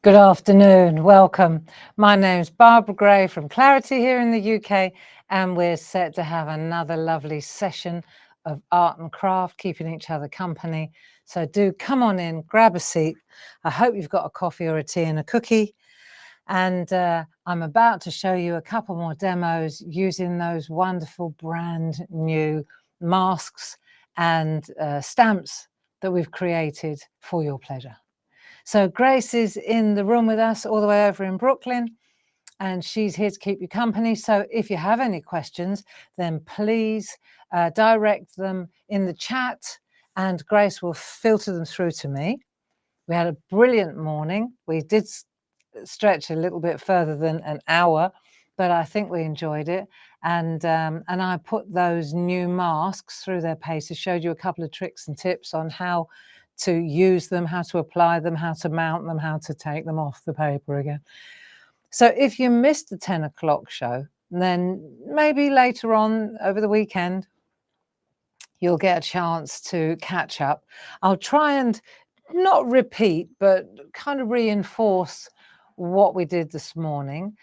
Good afternoon, welcome. My name's Barbara Gray from Clarity here in the UK, and we're set to have another lovely session of art and craft, keeping each other company. So do come on in, grab a seat. I hope you've got a coffee or a tea and a cookie. And I'm about to show you a couple more demos using those wonderful brand new masks and stamps that we've created for your pleasure. So Grace is in the room with us all the way over in Brooklyn, and she's here to keep you company. So if you have any questions, then please direct them in the chat and Grace will filter them through to me. We had a brilliant morning. We did stretch a little bit further than an hour, but I think we enjoyed it. And I put those new masks through their paces, showed you a couple of tricks and tips on how to use them, how to apply them, how to mount them, how to take them off the paper again. So if you missed the 10 o'clock show, then maybe later on over the weekend, you'll get a chance to catch up. I'll try and not repeat, but kind of reinforce what we did this morning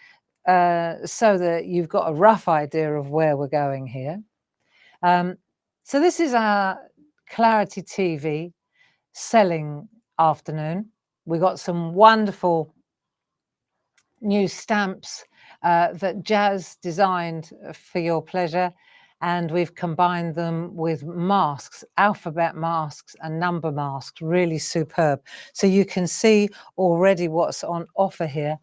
so that you've got a rough idea of where we're going here. So this is our Clarity TV selling afternoon. We got some wonderful new stamps that Jazz designed for your pleasure, and we've combined them with masks, alphabet masks and number masks, really superb. So you can see already what's on offer here.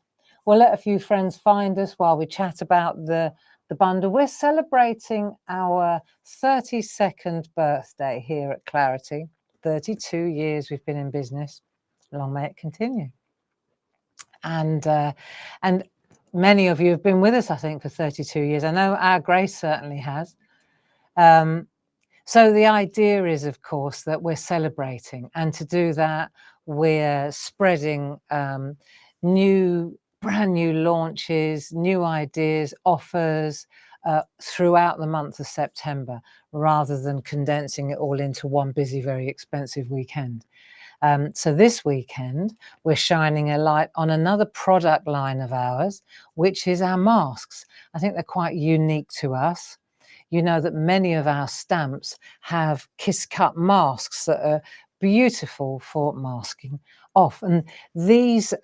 We'll let a few friends find us while we chat about the bundle. We're celebrating our 32nd birthday here at Clarity. 32 years we've been in business. Long may it continue. And many of you have been with us, I think, for 32 years. I know our Grace certainly has. So the idea is, of course, that we're celebrating. And to do that, we're spreading brand new launches, new ideas, offers throughout the month of September, rather than condensing it all into one busy, very expensive weekend. So this weekend, we're shining a light on another product line of ours, which is our masks. I think they're quite unique to us. You know that many of our stamps have kiss cut masks that are beautiful for masking off. And these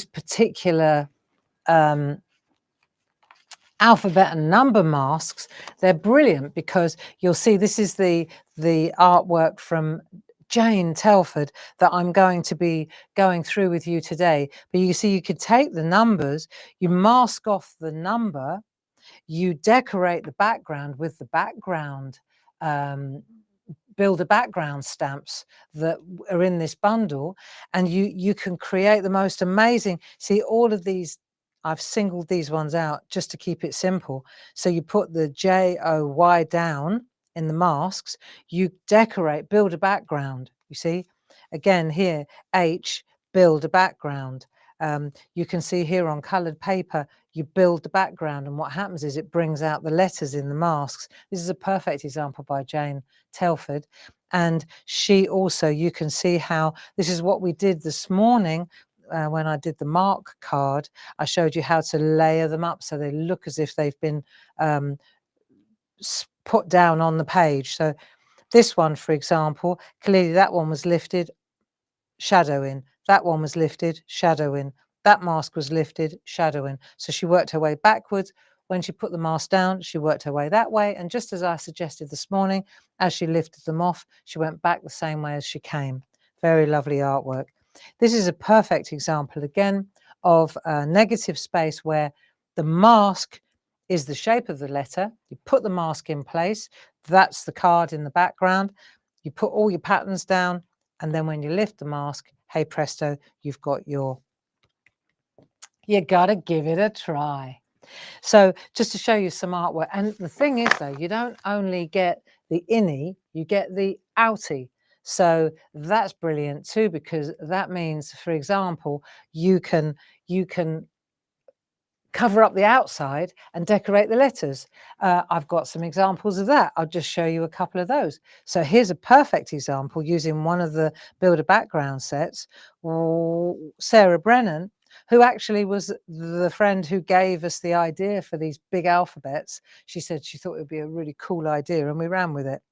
particular alphabet and number masks, they're brilliant because you'll see this is the artwork from Jane Telford that I'm going to be going through with you today. But you see, you could take the numbers, you mask off the number, you decorate the background with the background, build a background stamps that are in this bundle, and you can create the most amazing, see all of these. I've singled these ones out just to keep it simple. So you put the JOY down in the masks, you decorate, build a background, you see. Again here, H, build a background. You can see here on coloured paper, you build the background, and what happens is it brings out the letters in the masks. This is a perfect example by Jane Telford. And she also, you can see how this is what we did this morning. When I did the mark card, I showed you how to layer them up so they look as if they've been put down on the page. So this one, for example, clearly that one was lifted, shadow in. That one was lifted, shadow in. That mask was lifted, shadow in. So she worked her way backwards. When she put the mask down, she worked her way that way. And just as I suggested this morning, as she lifted them off, she went back the same way as she came. Very lovely artwork. This is a perfect example, again, of a negative space where the mask is the shape of the letter. You put the mask in place. That's the card in the background. You put all your patterns down. And then when you lift the mask, hey presto, you've got your, you gotta give it a try. So just to show you some artwork. And the thing is though, you don't only get the innie, you get the outie. So that's brilliant too, because that means, for example, you can cover up the outside and decorate the letters. I've got some examples of that. I'll just show you a couple of those. So here's a perfect example using one of the Builder background sets. Sarah Brennan, who actually was the friend who gave us the idea for these big alphabets. She said she thought it would be a really cool idea, and we ran with it.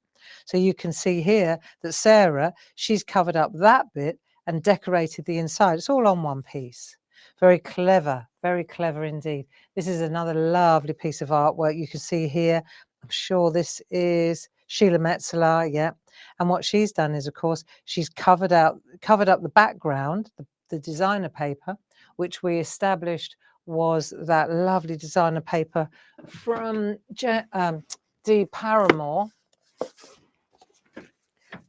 So you can see here that Sarah, she's covered up that bit and decorated the inside. It's all on one piece. Very clever indeed. This is another lovely piece of artwork you can see here. I'm sure this is Sheila Metzeler, yeah. And what she's done is, of course, she's covered up the background, the designer paper, which we established was that lovely designer paper from Dee Paramore.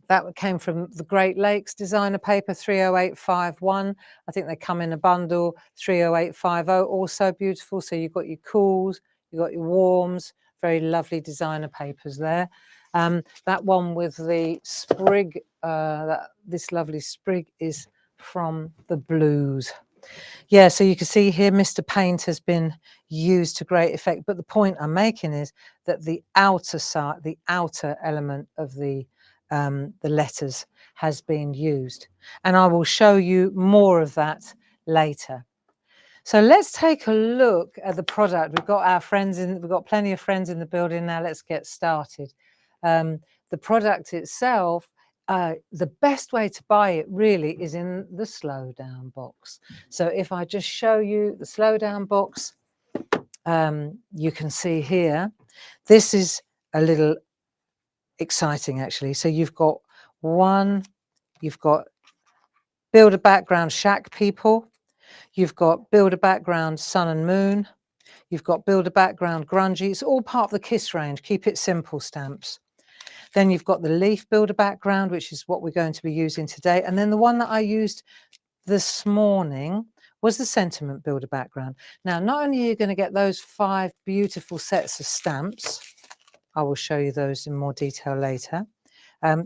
That came from the Great Lakes designer paper 30851. I think they come in a bundle. 30850, also beautiful. So you've got your cools, you've got your warms, very lovely designer papers there. That one with the sprig, this lovely sprig is from the blues. Yeah, so you can see here Mr. Paint has been used to great effect. But the point I'm making is that the outer side, the outer element of the letters has been used. And I will show you more of that later. So let's take a look at the product. We've got plenty of friends in the building now. Let's get started. The product itself, the best way to buy it really is in the slowdown box. So if I just show you the slowdown box, you can see here, this is a little exciting actually. So you've got Builder background Shack People, you've got Builder background Sun and Moon, you've got Builder background Grungy. It's all part of the KISS range, Keep It Simple stamps. Then you've got the Leaf Builder background, which is what we're going to be using today. And then the one that I used this morning was the Sentiment Builder background. Now, not only are you going to get those 5 beautiful sets of stamps, I will show you those in more detail later.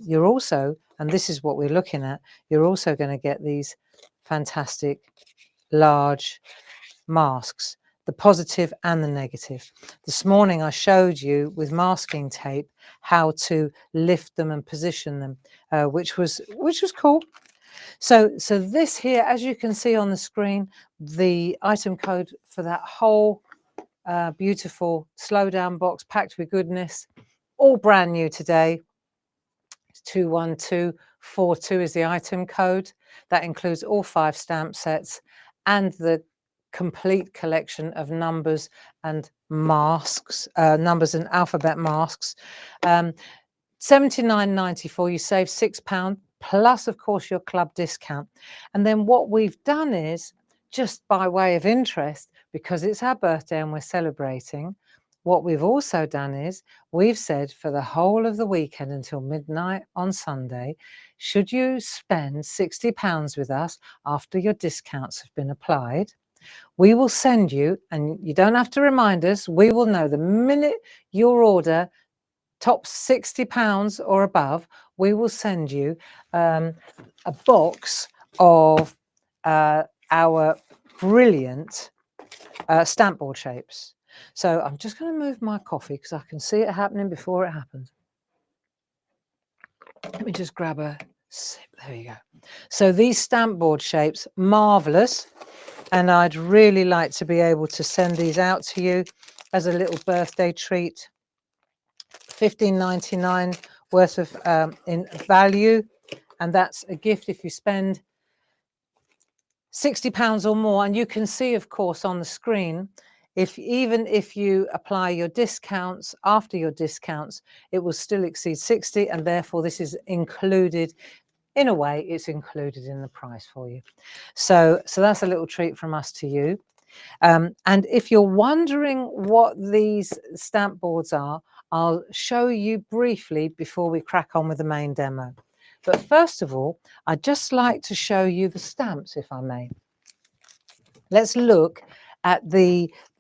You're also, and this is what we're looking at, you're also going to get these fantastic large masks, the positive and the negative. This morning I showed you with masking tape how to lift them and position them, which was cool. So this here, as you can see on the screen, the item code for that whole beautiful slowdown box packed with goodness, all brand new today. 21242 is the item code. That includes all 5 stamp sets and the complete collection of numbers and masks, numbers and alphabet masks. £79.94, you save £6 plus, of course, your club discount. And then what we've done is, just by way of interest, because it's our birthday and we're celebrating, what we've also done is we've said for the whole of the weekend until midnight on Sunday, should you spend £60 with us after your discounts have been applied, we will send you, and you don't have to remind us, we will know the minute your order tops £60 or above, we will send you a box of our brilliant stamp board shapes. So I'm just going to move my coffee because I can see it happening before it happens. Let me just grab a sip. There you go. So these stamp board shapes, marvelous. And I'd really like to be able to send these out to you as a little birthday treat. $15.99 worth of in value. And that's a gift if you spend £60 or more. And you can see, of course, on the screen, even if you apply your discounts, after your discounts, it will still exceed 60, and therefore this is included. In a way, it's included in the price for you. So that's a little treat from us to you. And if you're wondering what these stamp boards are, I'll show you briefly before we crack on with the main demo. But first of all, I'd just like to show you the stamps, if I may. Let's look at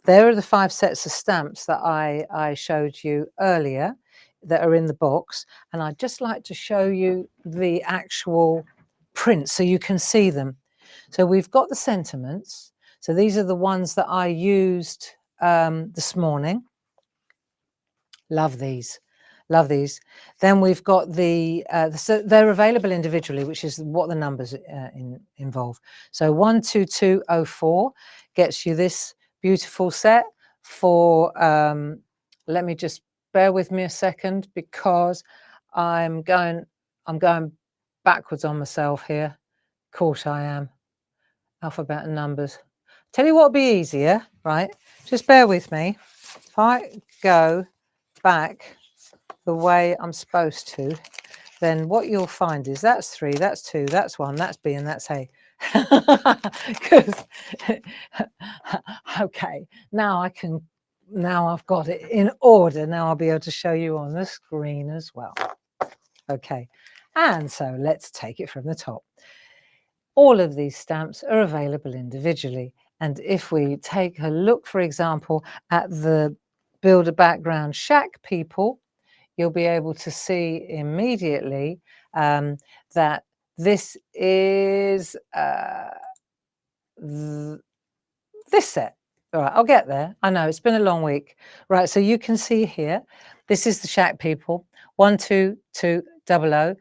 there are the 5 sets of stamps that I showed you earlier that are in the box. And I'd just like to show you the actual prints so you can see them. So we've got the sentiments. So these are the ones that I used this morning. Love these. Love these. Then we've got so they're available individually, which is what the numbers involve. So 12204 gets you this beautiful set for, let me just bear with me a second, because I'm going backwards on myself here. Of course I am. Alphabet and numbers. Tell you what would be easier, right? Just bear with me. If I go back the way I'm supposed to, then what you'll find is that's 3, that's 2, that's 1, that's B, and that's A. Okay, now I've got it in order. Now I'll be able to show you on the screen as well. Okay, and so let's take it from the top. All of these stamps are available individually. And if we take a look, for example, at the Build a Background Shack people, you'll be able to see immediately that this is this set. All right, I'll get there. I know it's been a long week. Right, so you can see here, this is the Shack people, 12200.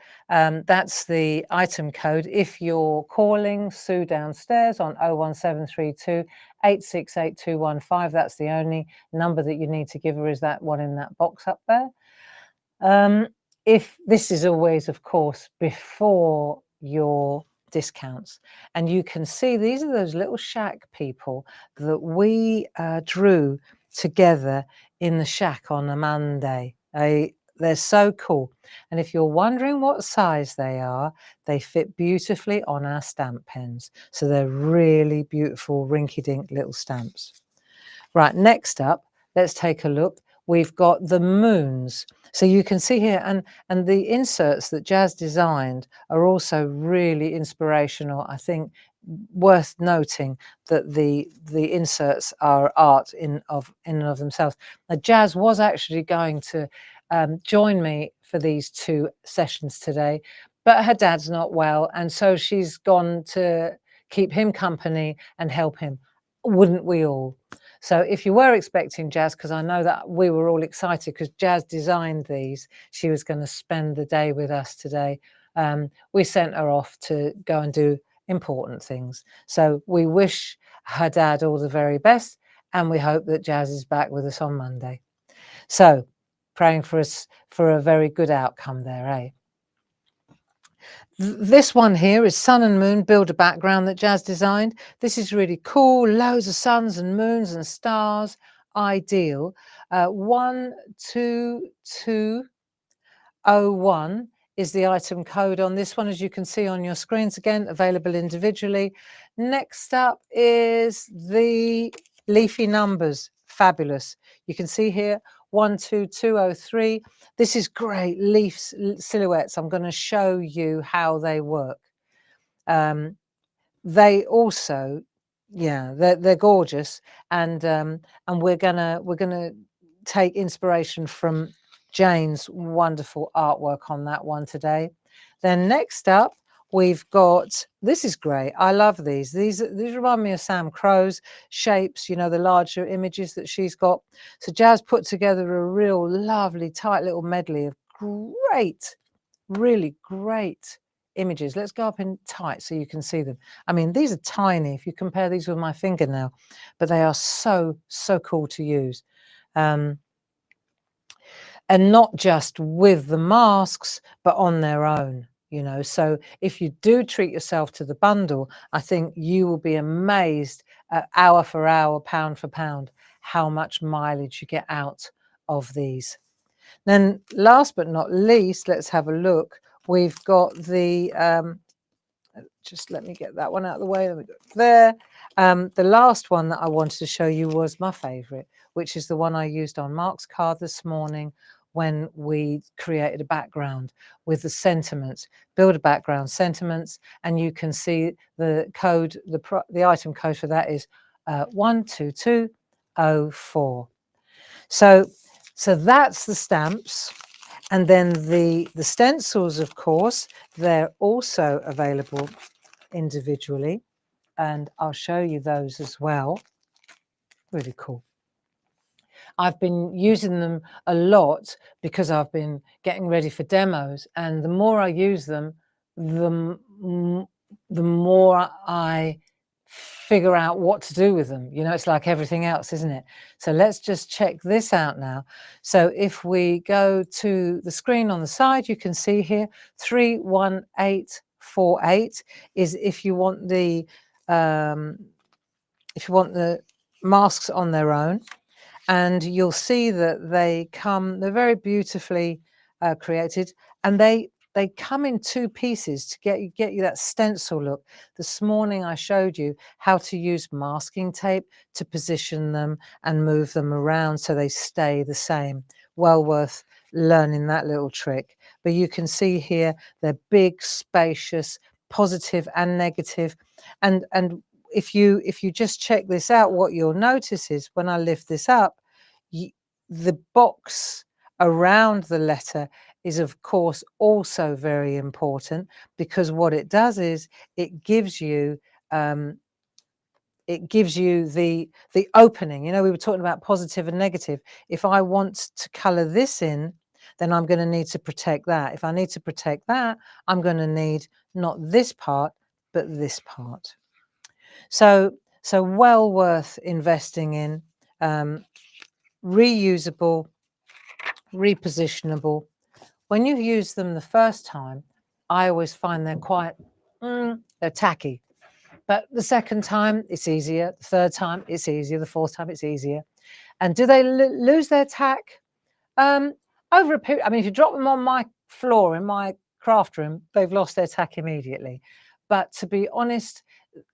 That's the item code. If you're calling Sue downstairs on 01732 868 that's the only number that you need to give her, is that one in that box up there. If this is always, of course, before your discounts, and you can see these are those little Shack people that we drew together in the Shack on a Monday. They're so cool, and if you're wondering what size they are, they fit beautifully on our stamp pens. So they're really beautiful rinky-dink little stamps. Right, next up, let's take a look. We've got the moons. So you can see here, and the inserts that Jazz designed are also really inspirational. I think worth noting that the inserts are art in and of themselves. Now, Jazz was actually going to join me for these 2 sessions today, but her dad's not well, and so she's gone to keep him company and help him. Wouldn't we all? So if you were expecting Jazz, because I know that we were all excited because Jazz designed these, she was going to spend the day with us today. We sent her off to go and do important things. So we wish her dad all the very best, and we hope that Jazz is back with us on Monday. So praying for us for a very good outcome there, eh? This one here is Sun and Moon Build a Background that Jazz designed. This is really cool. Loads of suns and moons and stars. Ideal. 12201 is the item code on this one, as you can see on your screens. Again, available individually. Next up is the leafy numbers. Fabulous. You can see here 12203. This is great leaf silhouettes. I'm going to show you how they work. They also, yeah, they're gorgeous, and we're gonna take inspiration from Jane's wonderful artwork on that one today. Then next up, we've got, this is great. I love these. These remind me of Sam Crow's shapes, you know, the larger images that she's got. So Jazz put together a real lovely, tight little medley of great, really great images. Let's go up in tight so you can see them. I mean, these are tiny if you compare these with my fingernail, but they are so cool to use. And not just with the masks, but on their own, you know. So if you do treat yourself to the bundle, I think you will be amazed at hour for hour, pound for pound, how much mileage you get out of these. Then last but not least, let's have a look. We've got the, just let me get that one out of the way. Let me go there. The last one that I wanted to show you was my favorite, which is the one I used on Mark's card this morning when we created a background with the sentiments, build a background sentiments, and you can see the code, the item code for that is 12204. So that's the stamps. And then the stencils, of course, they're also available individually. and I'll show you those as well. Really cool. I've been using them a lot because I've been getting ready for demos, and the more I use them, the more I figure out what to do with them. You know, it's like everything else, isn't it? So let's just check this out now. So if we go to the screen on the side, you can see here 31848 is if you want the masks on their own. And you'll see that they're very beautifully created, and they come in two pieces to get you that stencil look. This morning I showed you how to use masking tape to position them and move them around so they stay the same. Well worth learning that little trick. But you can see here they're big, spacious, positive and negative, and if you just check this out, what you'll notice is when I lift this up, the box around the letter is of course also very important, because what it does is it gives you the opening. You know, we were talking about positive and negative. If I want to color this in, then I'm going to need to protect that. If I need to protect that, I'm going to need not this part but this part. So well worth investing in. Reusable, repositionable. When you use them the first time, I always find they're quite they're tacky, but the second time it's easier, the third time it's easier, the fourth time it's easier. And do they lose their tack over a period? I mean, if you drop them on my floor in my craft room, they've lost their tack immediately. But to be honest,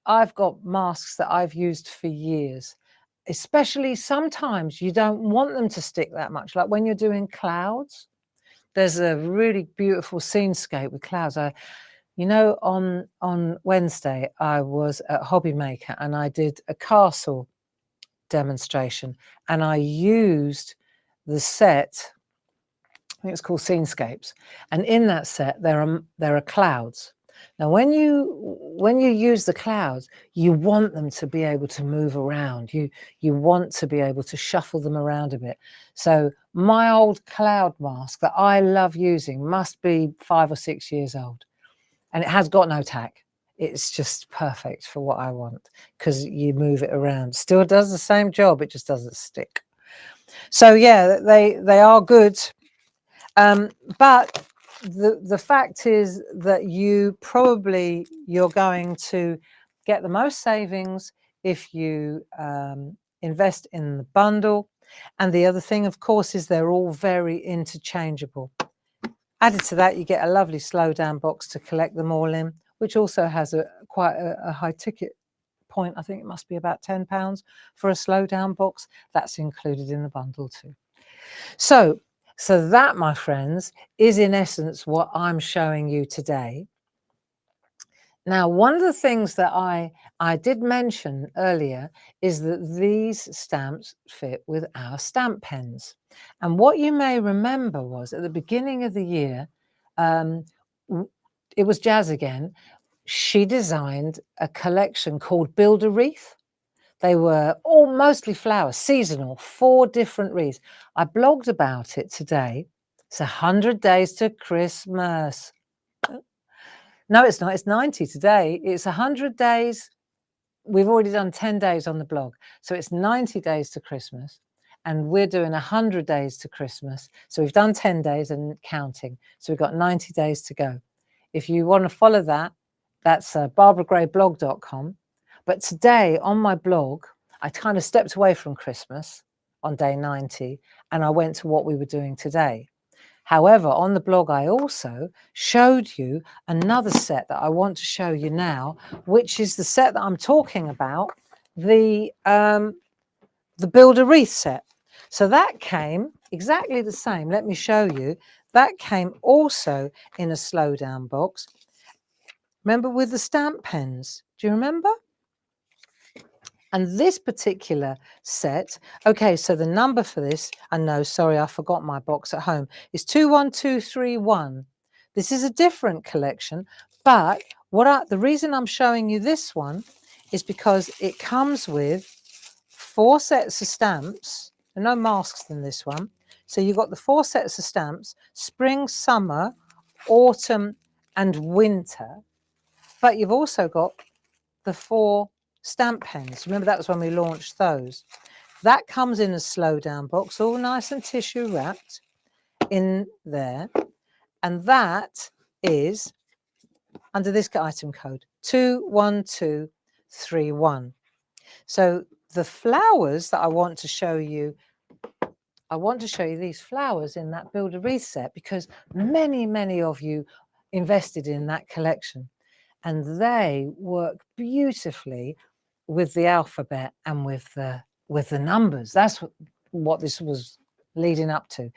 I've got masks that I've used for years. Especially sometimes you don't want them to stick that much, like when you're doing clouds. There's a really beautiful scenescape with clouds. You know, on Wednesday I was at Hobby Maker and I did a castle demonstration, and I used the set, I think it's called Scenescapes, and in that set there are clouds. Now, when you use the clouds, you want them to be able to move around. You want to be able to shuffle them around a bit. So my old cloud mask that I love using must be 5 or 6 years old, and it has got no tack. It's just perfect for what I want because you move it around. Still does the same job, it just doesn't stick. So yeah, they are good, but the fact is that you're going to get the most savings if you invest in the bundle. And the other thing, of course, is they're all very interchangeable. Added to that, you get a lovely slowdown box to collect them all in, which also has quite a high ticket point. I think it must be about £10 for a slowdown box. That's included in the bundle too. So that, my friends, is in essence what I'm showing you today. Now, one of the things that I did mention earlier is that these stamps fit with our stamp pens. And what you may remember was at the beginning of the year, it was Jazz again. She designed a collection called Build a Wreath. They were all mostly flowers, seasonal, 4 different wreaths. I blogged about it today. It's 100 days to Christmas. No, it's not. It's 90 today. It's 100 days. We've already done 10 days on the blog. So it's 90 days to Christmas. And we're doing 100 days to Christmas. So we've done 10 days and counting. So we've got 90 days to go. If you want to follow that, that's barbaragrayblog.com. But today on my blog, I kind of stepped away from Christmas on day 90 and I went to what we were doing today. However, on the blog, I also showed you another set that I want to show you now, which is the set that I'm talking about, the Build a Wreath set. So that came exactly the same. Let me show you. That came also in a slowdown box. Remember, with the stamp pens? Do you remember? And this particular set, okay, so the number for this, and no, sorry, I forgot my box at home, is 21231. This is a different collection, but the reason I'm showing you this one is because it comes with 4 sets of stamps. There are no masks in this one. So you've got the 4 sets of stamps, spring, summer, autumn and winter. But you've also got the 4 stamp pens. Remember, that was when we launched those. That comes in a slowdown box, all nice and tissue wrapped in there. And that is under this item code 21231. So the flowers that I want to show you these flowers in that Build a Wreath set because many of you invested in that collection, and they work beautifully with the alphabet and with the numbers. That's what this was leading up to.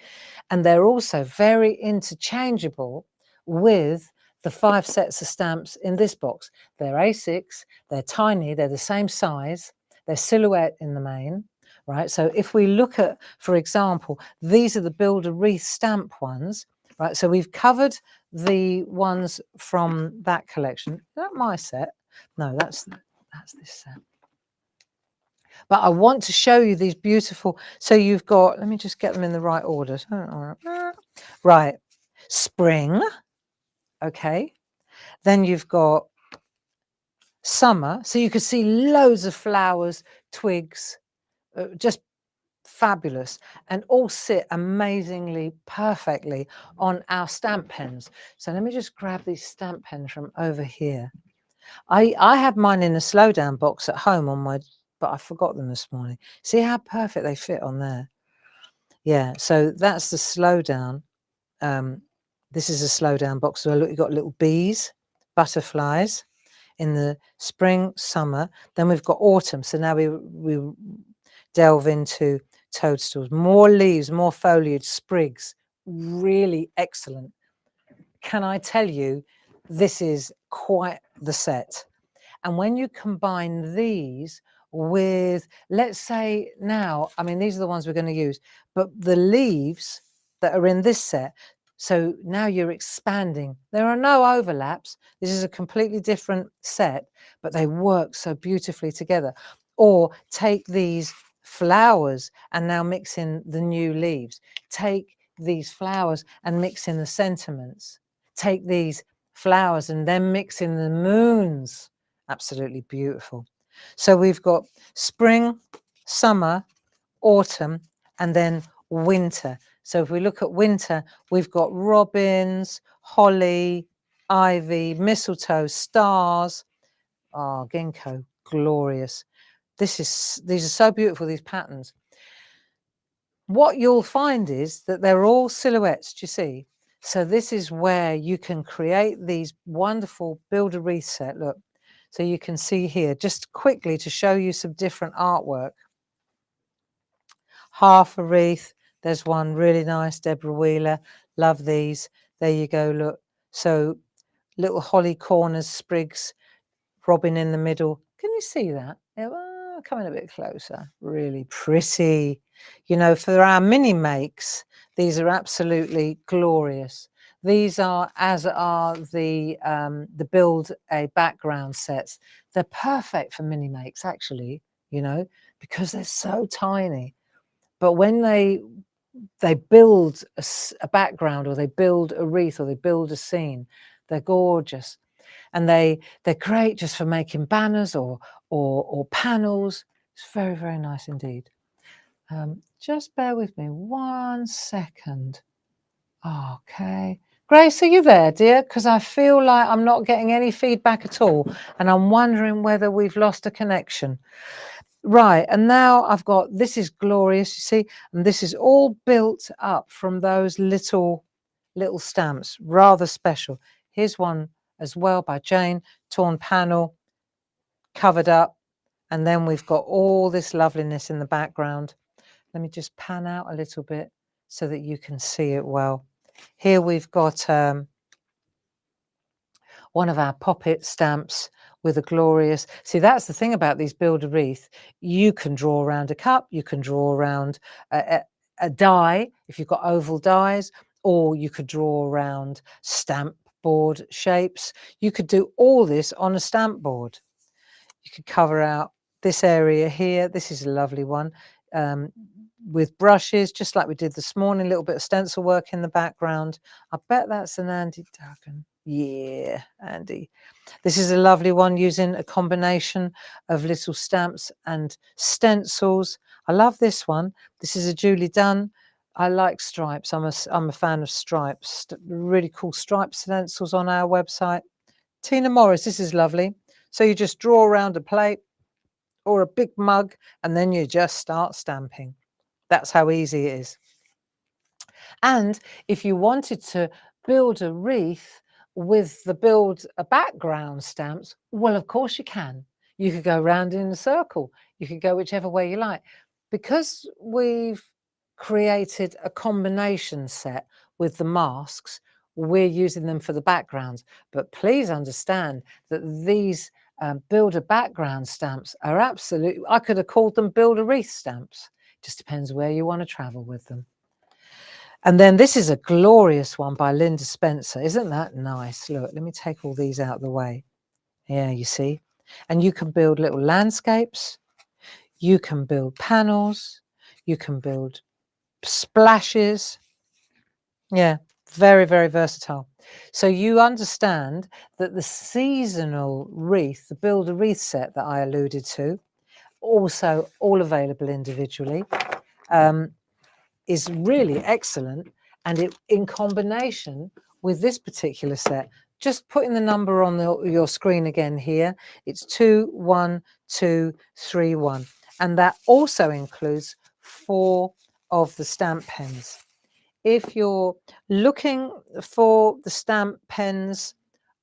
And they're also very interchangeable with the 5 sets of stamps in this box. They're A6, they're tiny, they're the same size, they're silhouette in the main, right? So if we look at, for example, these are the Build a Wreath stamp ones, right? So we've covered the ones from that collection. Is that my set? No, that's this set. But I want to show you these beautiful. So you've got, let me just get them in the right order. Right, spring. Okay. Then you've got summer. So you can see loads of flowers, twigs, just fabulous, and all sit amazingly perfectly on our stamp pens. So let me just grab these stamp pens from over here. I have mine in a slowdown box at home on my, but I forgot them this morning. See how perfect they fit on there? Yeah, so that's the slowdown. This is a slowdown box. So look, you've got little bees, butterflies in the spring, summer. Then we've got autumn. So now we delve into toadstools, more leaves, more foliage, sprigs. Really excellent. Can I tell you, this is quite the set. And when you combine these with, let's say now, I mean, these are the ones we're going to use, but the leaves that are in this set, so now you're expanding. There are no overlaps. This is a completely different set, but they work so beautifully together. Or take these flowers and now mix in the new leaves. Take these flowers and mix in the sentiments. Take these flowers and then mix in the moons. Absolutely beautiful. So we've got spring, summer, autumn, and then winter. So if we look at winter, we've got robins, holly, ivy, mistletoe, stars. Oh, ginkgo, glorious. These are so beautiful, these patterns. What you'll find is that they're all silhouettes, do you see? So this is where you can create these wonderful Build a Wreath set. Look, so you can see here, just quickly to show you some different artwork. Half a wreath. There's one really nice, Deborah Wheeler. Love these. There you go, look. So little holly corners, sprigs, robin in the middle. Can you see that? Coming a bit closer. Really pretty. You know, for our mini makes, these are absolutely glorious. These are, as are the Build a Background sets. They're perfect for mini makes, actually, you know, because they're so tiny. But when they build a background, or they build a wreath, or they build a scene, they're gorgeous. And they're great just for making banners or panels. It's very nice indeed. Just bear with me 1 second. Okay. Grace, are you there, dear? Because I feel like I'm not getting any feedback at all, and I'm wondering whether we've lost a connection. Right, and now I've got, this is glorious, you see, and this is all built up from those little stamps, rather special. Here's one as well by Jane, torn panel, covered up, and then we've got all this loveliness in the background. Let me just pan out a little bit so that you can see it well. Here we've got one of our poppet stamps with a glorious, see, that's the thing about these Build a Wreath. You can draw around a cup, you can draw around a die if you've got oval dies, or you could draw around stamp board shapes. You could do all this on a stamp board. You could cover out this area here. This is a lovely one, with brushes, just like we did this morning. A little bit of stencil work in the background. I bet that's an Andy Duggan. Yeah, Andy. This is a lovely one using a combination of little stamps and stencils. I love this one. This is a Julie Dunn. I like stripes. I'm a fan of stripes. Really cool stripe stencils on our website. Tina Morris, this is lovely. So you just draw around a plate or a big mug and then you just start stamping. That's how easy it is. And if you wanted to build a wreath with the build a background stamps, well, of course you can. You could go round in a circle. You could go whichever way you like. Because we've created a combination set with the masks, we're using them for the backgrounds. But please understand that these build a background stamps are absolutely, I could have called them build a wreath stamps. Just depends where you want to travel with them. And then this is a glorious one by Linda Spencer. Isn't that nice? Look, let me take all these out of the way. Yeah, you see. And you can build little landscapes. You can build panels. You can build splashes. Yeah, very, very versatile. So you understand that the seasonal wreath, the build a wreath set that I alluded to, also all available individually, is really excellent. And it, in combination with this particular set, just putting the number on your screen again here, it's 21231. And that also includes 4 of the stamp pens. If you're looking for the stamp pens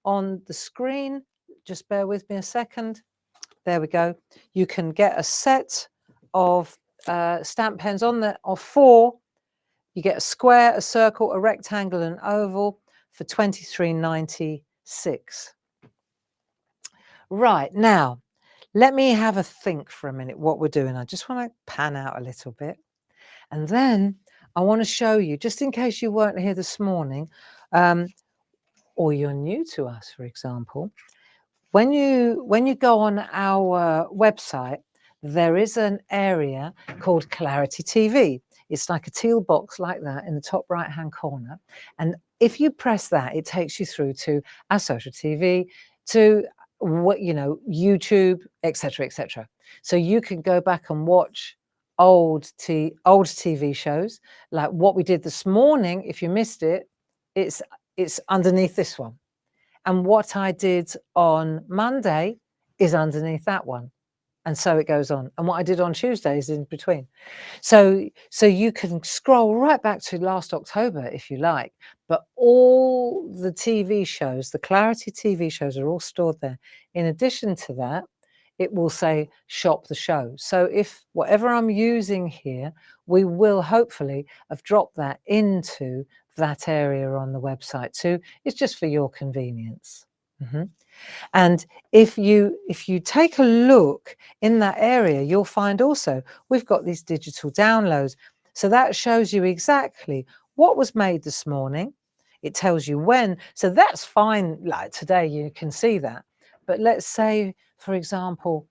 on the screen, just bear with me a second. There we go. You can get a set of stamp pens on there of 4. You get a square, a circle, a rectangle, and oval for $23.96. Right, now, let me have a think for a minute what we're doing. I just want to pan out a little bit. And then I want to show you, just in case you weren't here this morning, or you're new to us, for example, when you go on our website, there is an area called Clarity TV. It's like a teal box like that in the top right hand corner. And if you press that, it takes you through to our social TV, to what, you know, YouTube, etc., etc. So you can go back and watch old TV shows, like what we did this morning. If you missed it, it's underneath this one. And what I did on Monday is underneath that one. And so it goes on. And what I did on Tuesday is in between. So you can scroll right back to last October if you like, but all the TV shows, the Clarity TV shows, are all stored there. In addition to that, it will say shop the show. So if whatever I'm using here, we will hopefully have dropped that into that area on the website too. It's just for your convenience. And if you take a look in that area, you'll find also we've got these digital downloads. So that shows you exactly what was made this morning. It tells you when. So that's fine. Like today, you can see that. But let's say, for example,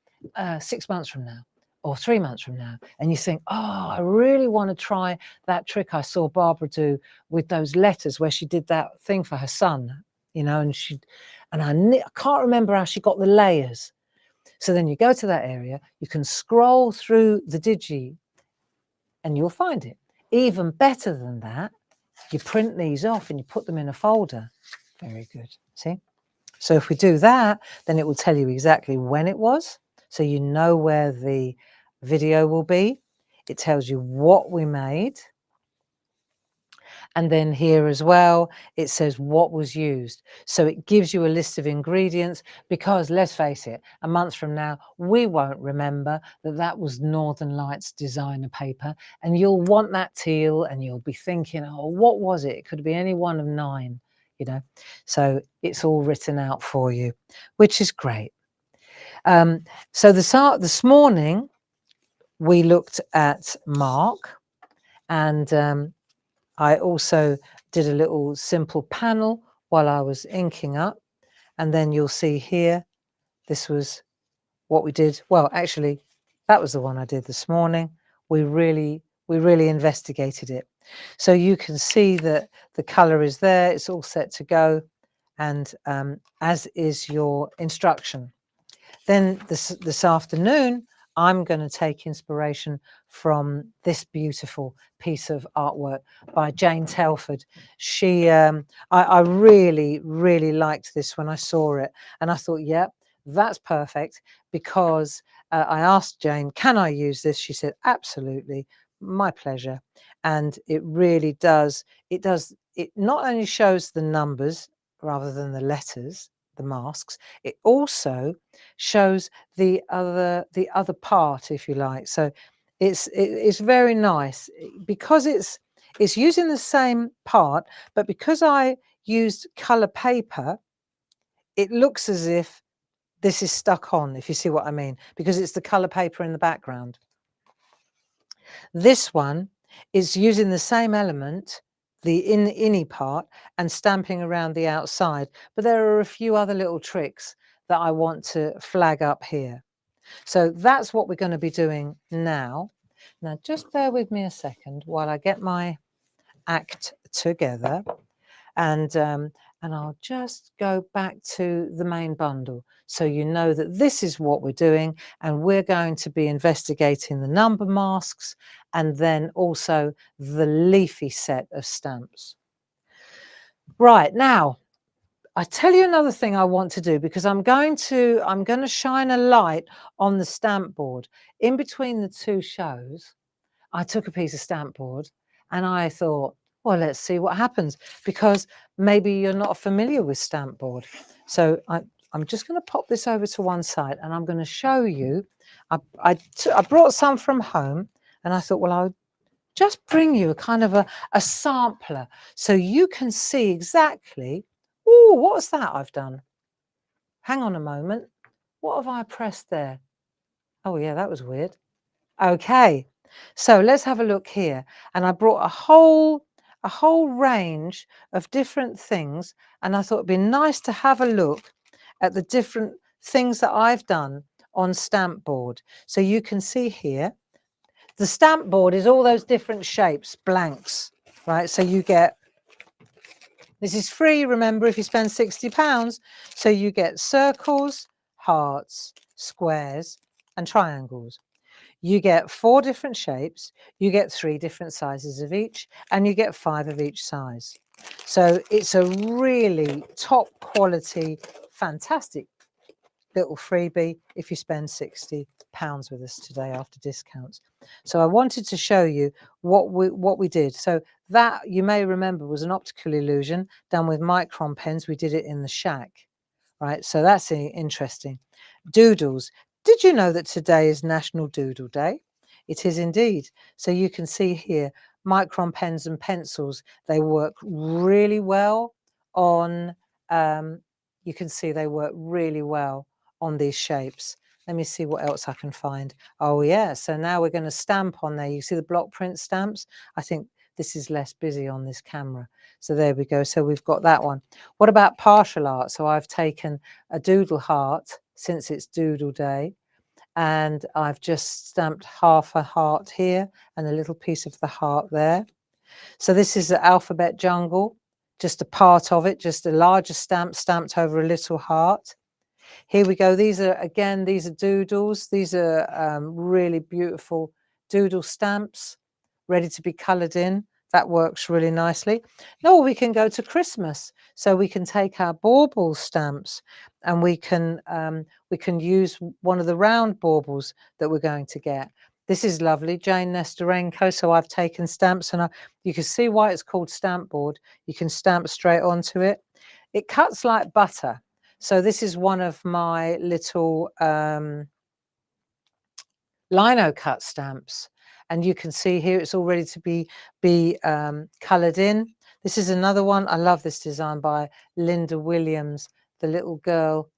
6 months from now or 3 months from now, and you think, oh, I really want to try that trick I saw Barbara do with those letters where she did that thing for her son, you know, and I can't remember how she got the layers. So then you go to that area, you can scroll through the digi and you'll find it. Even better than that, you print these off and you put them in a folder. Very good, see? So if we do that, then it will tell you exactly when it was. So you know where the video will be. It tells you what we made. And then here as well, it says what was used. So it gives you a list of ingredients, because let's face it, a month from now, we won't remember that that was Northern Lights designer paper. And you'll want that teal and you'll be thinking, oh, what was it? It could be any one of 9, you know. So it's all written out for you, which is great. So this morning, we looked at Mark, and I also did a little simple panel while I was inking up. And then you'll see here, this was what we did. Well, actually, that was the one I did this morning. We really investigated it. So you can see that the color is there. It's all set to go. And as is your instruction. Then this afternoon, I'm going to take inspiration from this beautiful piece of artwork by Jane Telford. She, I really liked this when I saw it, and I thought, yeah, that's perfect, because I asked Jane, can I use this? She said, absolutely, my pleasure. And it really does. It not only shows the numbers rather than the letters, the masks, it also shows the other part, if you like. So it's very nice, because it's using the same part, but because I used color paper, it looks as if this is stuck on, if you see what I mean, because it's the color paper in the background. This one is using the same element, the inny part, and stamping around the outside. But there are a few other little tricks that I want to flag up here. So that's what we're going to be doing now. Now, just bear with me a second while I get my act together, and I'll just go back to the main bundle, so you know that this is what we're doing, and we're going to be investigating the number masks and then also the leafy set of stamps. Right, now I tell you another thing I want to do, because I'm going to shine a light on the stamp board. In between the two shows, I took a piece of stamp board and I thought, well, let's see what happens, because maybe you're not familiar with stamp board. So I'm just going to pop this over to one side, and I'm going to show you. I brought some from home, and I thought, well, I'll just bring you a kind of a sampler so you can see exactly. Oh, what was that I've done? Hang on a moment. What have I pressed there? Oh, yeah, that was weird. Okay, so let's have a look here. And I brought a whole range of different things, and I thought it'd be nice to have a look at the different things that I've done on stamp board. So you can see here, the stamp board is all those different shapes, blanks, right? So you get, this is free, remember, if you spend £60. So you get circles, hearts, squares, and triangles. You get 4 different shapes, you get 3 different sizes of each, and you get 5 of each size. So it's a really top quality, fantastic little freebie if you spend £60 with us today after discounts. So I wanted to show you what we did. So that, you may remember, was an optical illusion done with Micron pens. We did it in the shack, right? So that's interesting. Doodles. Did you know that today is National Doodle Day? It is indeed. So you can see here, Micron pens and pencils, they work really well on, you can see they work really well on these shapes. Let me see what else I can find. Oh yeah, so now we're going to stamp on there. You see the block print stamps? I think this is less busy on this camera. So there we go. So we've got that one. What about partial art? So I've taken a doodle heart, since it's Doodle Day, and I've just stamped half a heart here and a little piece of the heart there. So this is the alphabet jungle, just a part of it, just a larger stamp stamped over a little heart. Here we go. These are doodles. These are really beautiful doodle stamps ready to be coloured in. That works really nicely. Now we can go to Christmas. So we can take our bauble stamps, and we can use one of the round baubles that we're going to get. This is lovely, Jane Nestorenko. So I've taken stamps, and you can see why it's called stamp board. You can stamp straight onto it. It cuts like butter. So this is one of my little lino cut stamps, and you can see here it's all ready to be coloured in. This is another one. I love this design by Linda Williams, the little girl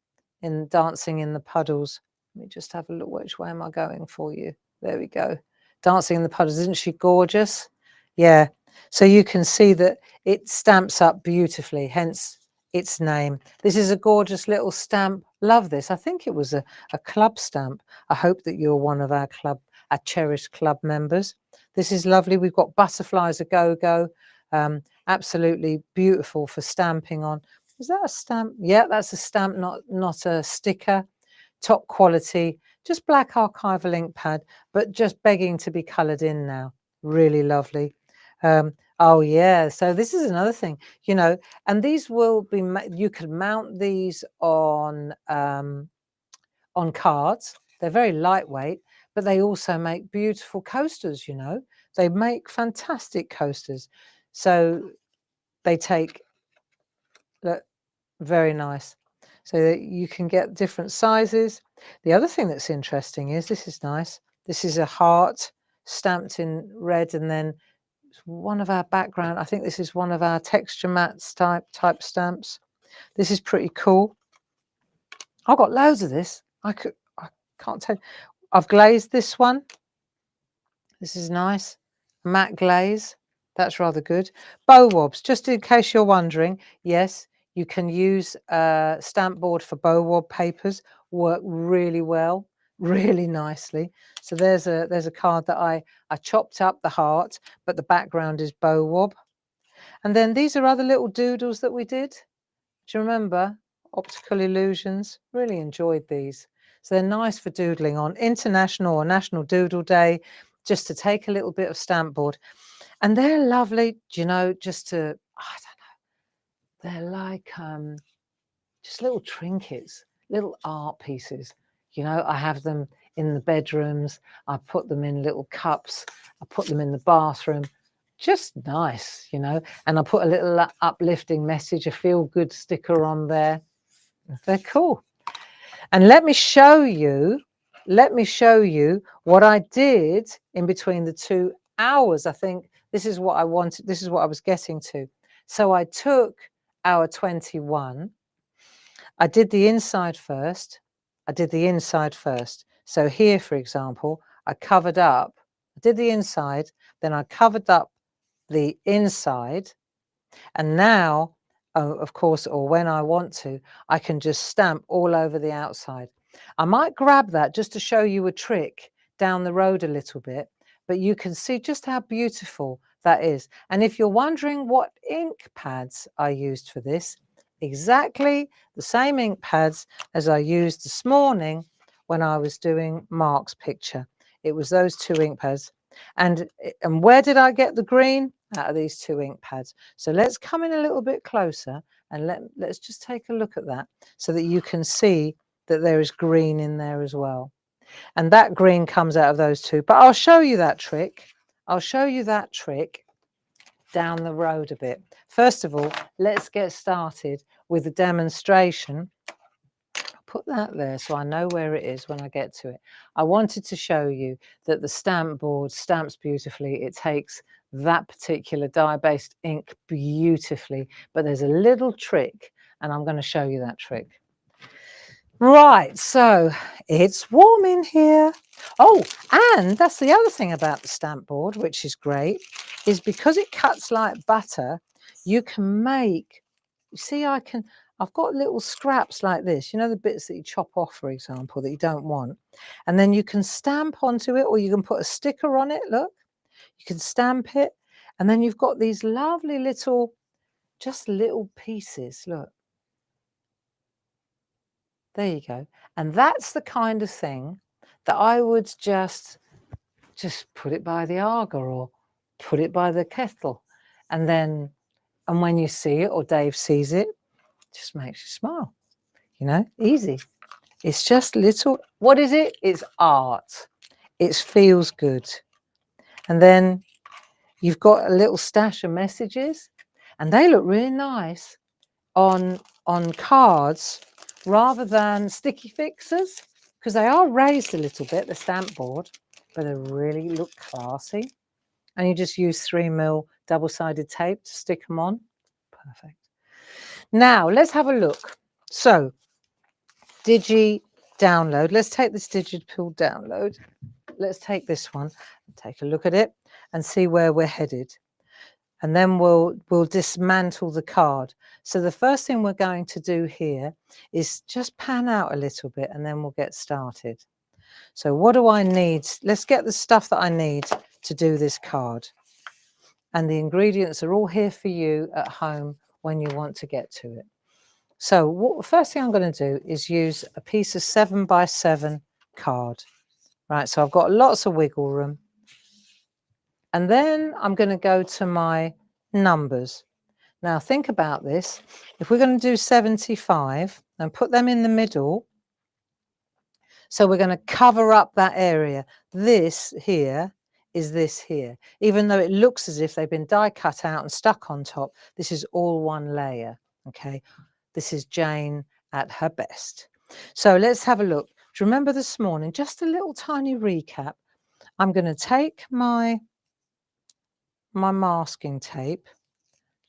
in Dancing in the Puddles. Let me just have a look. Which way am I going for you? There we go. Dancing in the Puddles. Isn't she gorgeous? Yeah. So you can see that it stamps up beautifully, hence its name. This is a gorgeous little stamp. Love this. I think it was a club stamp. I hope that you're one of our cherished club members. This is lovely. We've got butterflies a go-go. Absolutely beautiful for stamping on. Is that a stamp? Yeah, that's a stamp, not a sticker. Top quality, just black archival ink pad, but just begging to be coloured in now. Really lovely. Oh yeah, so this is another thing, you know, and these will be, you could mount these on cards. They're very lightweight, but they also make beautiful coasters, you know. They make fantastic coasters. So they take, look, very nice. So that you can get different sizes. The other thing that's interesting is, this is nice. This is a heart stamped in red, and then one of our background, I think this is one of our texture mats type stamps. This is pretty cool. I've got loads of this. I can't tell. I've glazed this one. This is nice. Matte glaze. That's rather good. Bow wobs, just in case you're wondering, yes, you can use stamp board for bow wob papers. Work really well, really nicely. So there's a card that I chopped up the heart, but the background is bow wob. And then these are other little doodles that we did. Do you remember? Optical illusions. Really enjoyed these. So they're nice for doodling on International or National Doodle Day, just to take a little bit of stamp board. And they're lovely, do you know, just to, I don't know, they're like just little trinkets, little art pieces. You know, I have them in the bedrooms. I put them in little cups. I put them in the bathroom. Just nice, you know. And I put a little uplifting message, a feel-good sticker on there. They're cool. And let me show you what I did in between the 2 hours. I think this is what I wanted. This is what I was getting to. So I took hour 21. I did the inside first. So here, for example, I covered up. I did the inside, then I covered up the inside. And now, of course, or when I want to, I can just stamp all over the outside. I might grab that just to show you a trick down the road a little bit, but you can see just how beautiful that is. And if you're wondering what ink pads I used for this, exactly the same ink pads as I used this morning when I was doing Mark's picture. It was those 2 ink pads. And where did I get the green? Out of these 2 ink pads. So let's come in a little bit closer and let's just take a look at that, so that you can see that there is green in there as well. And that green comes out of those 2. But I'll show you that trick. I'll show you that trick down the road a bit. First of all, let's get started with the demonstration. Put that there so I know where it is when I get to it. I wanted to show you that the stamp board stamps beautifully. It takes that particular dye-based ink beautifully, but there's a little trick, and I'm going to show you that trick. Right, so it's warm in here. Oh, and that's the other thing about the stamp board, which is great, is because it cuts like butter, you can make, you see, I've got little scraps like this, you know, the bits that you chop off, for example, that you don't want. And then you can stamp onto it, or you can put a sticker on it, look. You can stamp it, and then you've got these lovely little, just little pieces, look. There you go. And that's the kind of thing that I would just put it by the Aga or put it by the kettle. And when you see it or Dave sees it, just makes you smile, you know, easy. It's just little, what is it? It's art. It feels good. And then you've got a little stash of messages, and they look really nice on cards rather than sticky fixers, because they are raised a little bit, the stamp board, but they really look classy. And you just use 3mm double-sided tape to stick them on. Perfect. Now let's have a look. So Digi download. Let's take this digital download. Let's take this one, take a look at it and see where we're headed. and then we'll dismantle the card. So the first thing we're going to do here is just pan out a little bit, and then we'll get started. So what do I need? Let's get the stuff that I need to do this card. And the ingredients are all here for you at home when you want to get to it. So first thing I'm going to do is use a piece of 7x7 card. Right, so I've got lots of wiggle room. And then I'm going to go to my numbers. Now think about this. If we're going to do 75 and put them in the middle, so we're going to cover up that area. This here is this here. Even though it looks as if they've been die cut out and stuck on top, this is all one layer, okay? This is Jane at her best. So let's have a look. Do you remember this morning, just a little tiny recap? I'm going to take my masking tape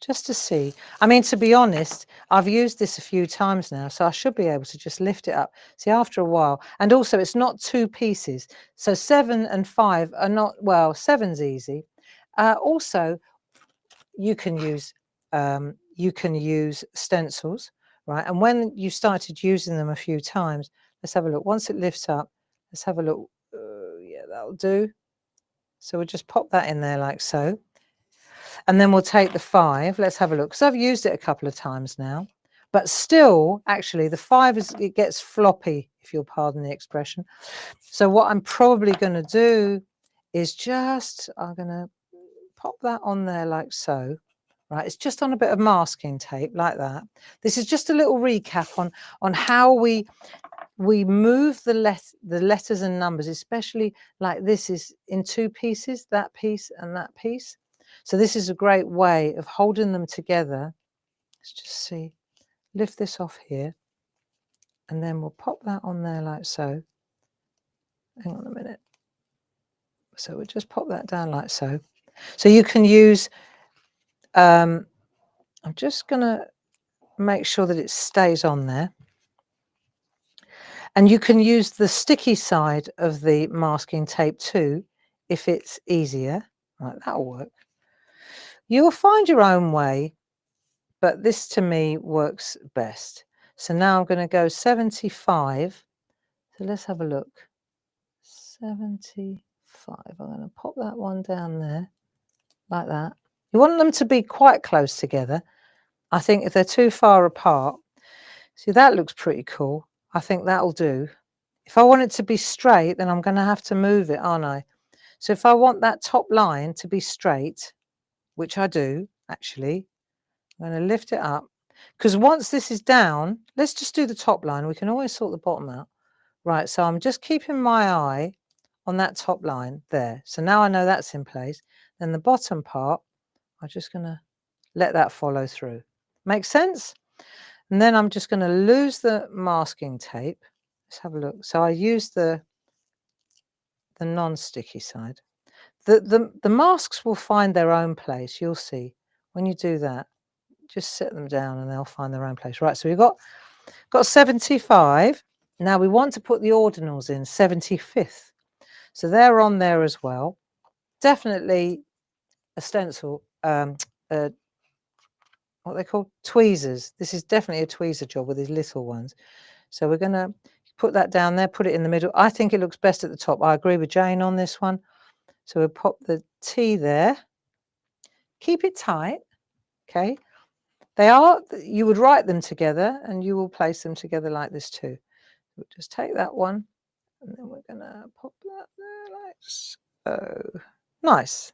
just to see. I mean, to be honest, I've used this a few times now, so I should be able to just lift it up. See, after a while, and also it's not two pieces. So 7 and 5 are not, well, 7's easy. Also, you can use stencils, right? And when you started using them a few times, let's have a look. Once it lifts up, let's have a look. Yeah, that'll do. So we'll just pop that in there like so. And then we'll take the 5. Let's have a look. So I've used it a couple of times now, but still, actually, the 5 it gets floppy, if you'll pardon the expression. So what I'm probably going to do is I'm going to pop that on there like so. Right, it's just on a bit of masking tape like that. This is just a little recap on how we move the letters and numbers, especially like this is in two pieces, that piece and that piece. So this is a great way of holding them together. Let's just see, lift this off here, and then we'll pop that on there like so. Hang on a minute. So we'll just pop that down like so. So you can use, I'm just going to make sure that it stays on there. And you can use the sticky side of the masking tape too, if it's easier. Right, that'll work. You'll find your own way, but this to me works best. So now I'm going to go 75. So let's have a look. 75. I'm going to pop that one down there like that. You want them to be quite close together. I think if they're too far apart, see, that looks pretty cool. I think that'll do. If I want it to be straight, then I'm going to have to move it, aren't I? So if I want that top line to be straight, which I do, actually, I'm going to lift it up. Because once this is down, let's just do the top line. We can always sort the bottom out. Right, so I'm just keeping my eye on that top line there. So now I know that's in place. Then the bottom part, I'm just going to let that follow through. Make sense? And then I'm just going to lose the masking tape. Let's have a look. So I use the non-sticky side. The masks will find their own place. You'll see when you do that. Just set them down and they'll find their own place. Right, so we've got 75. Now we want to put the ordinals in 75th. So they're on there as well. Definitely a stencil, what they call tweezers. This is definitely a tweezer job with these little ones. So we're going to put that down there, put it in the middle. I think it looks best at the top. I agree with Jane on this one. So we'll pop the T there. Keep it tight, okay? You would write them together and you will place them together like this too. We'll just take that one and then we're going to pop that there like so. Nice.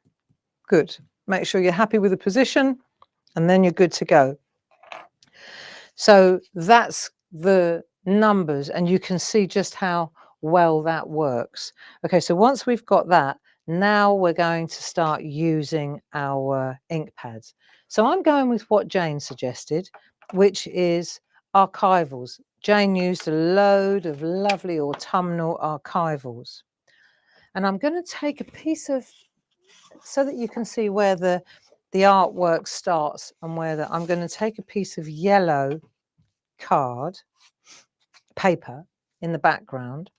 Good. Make sure you're happy with the position and then you're good to go. So that's the numbers and you can see just how well that works. Okay, so once we've got that, now we're going to start using our ink pads. So I'm going with what Jane suggested, which is archivals. Jane used a load of lovely autumnal archivals. And I'm going to take a piece of, so that you can see where the artwork starts and where I'm going to take a piece of yellow card paper in the background.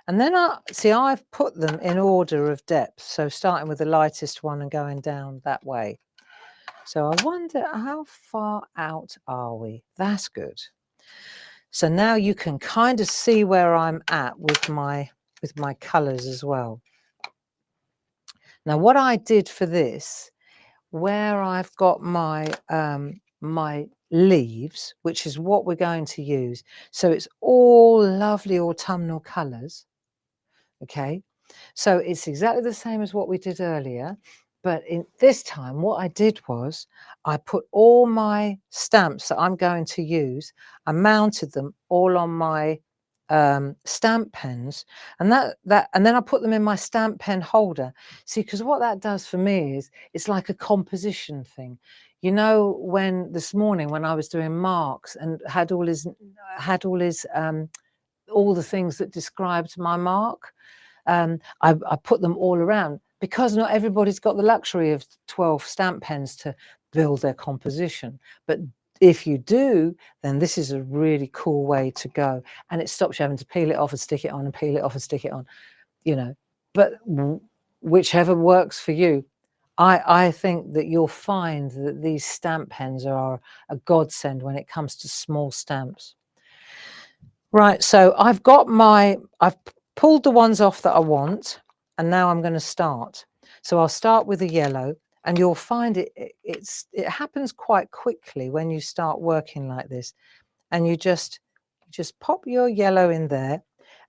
And then I've put them in order of depth. So starting with the lightest one and going down that way. So I wonder how far out are we? That's good. So now you can kind of see where I'm at with my colours as well. Now what I did for this, where I've got my my leaves, which is what we're going to use, so it's all lovely autumnal colours. Okay, so it's exactly the same as what we did earlier, but in this time what I did was I put all my stamps that I'm going to use, I mounted them all on my stamp pens, and and then I put them in my stamp pen holder. See, because what that does for me is it's like a composition thing. You know, when this morning when I was doing Mark's and had all his all the things that described my mark, I put them all around because not everybody's got the luxury of 12 stamp pens to build their composition. But if you do, then this is a really cool way to go. And it stops you having to peel it off and stick it on and peel it off and stick it on, you know. But whichever works for you. I think that you'll find that these stamp pens are a godsend when it comes to small stamps. Right, so I've pulled the ones off that I want, and now I'm going to start. So I'll start with the yellow, and you'll find it happens quite quickly when you start working like this. And you just pop your yellow in there.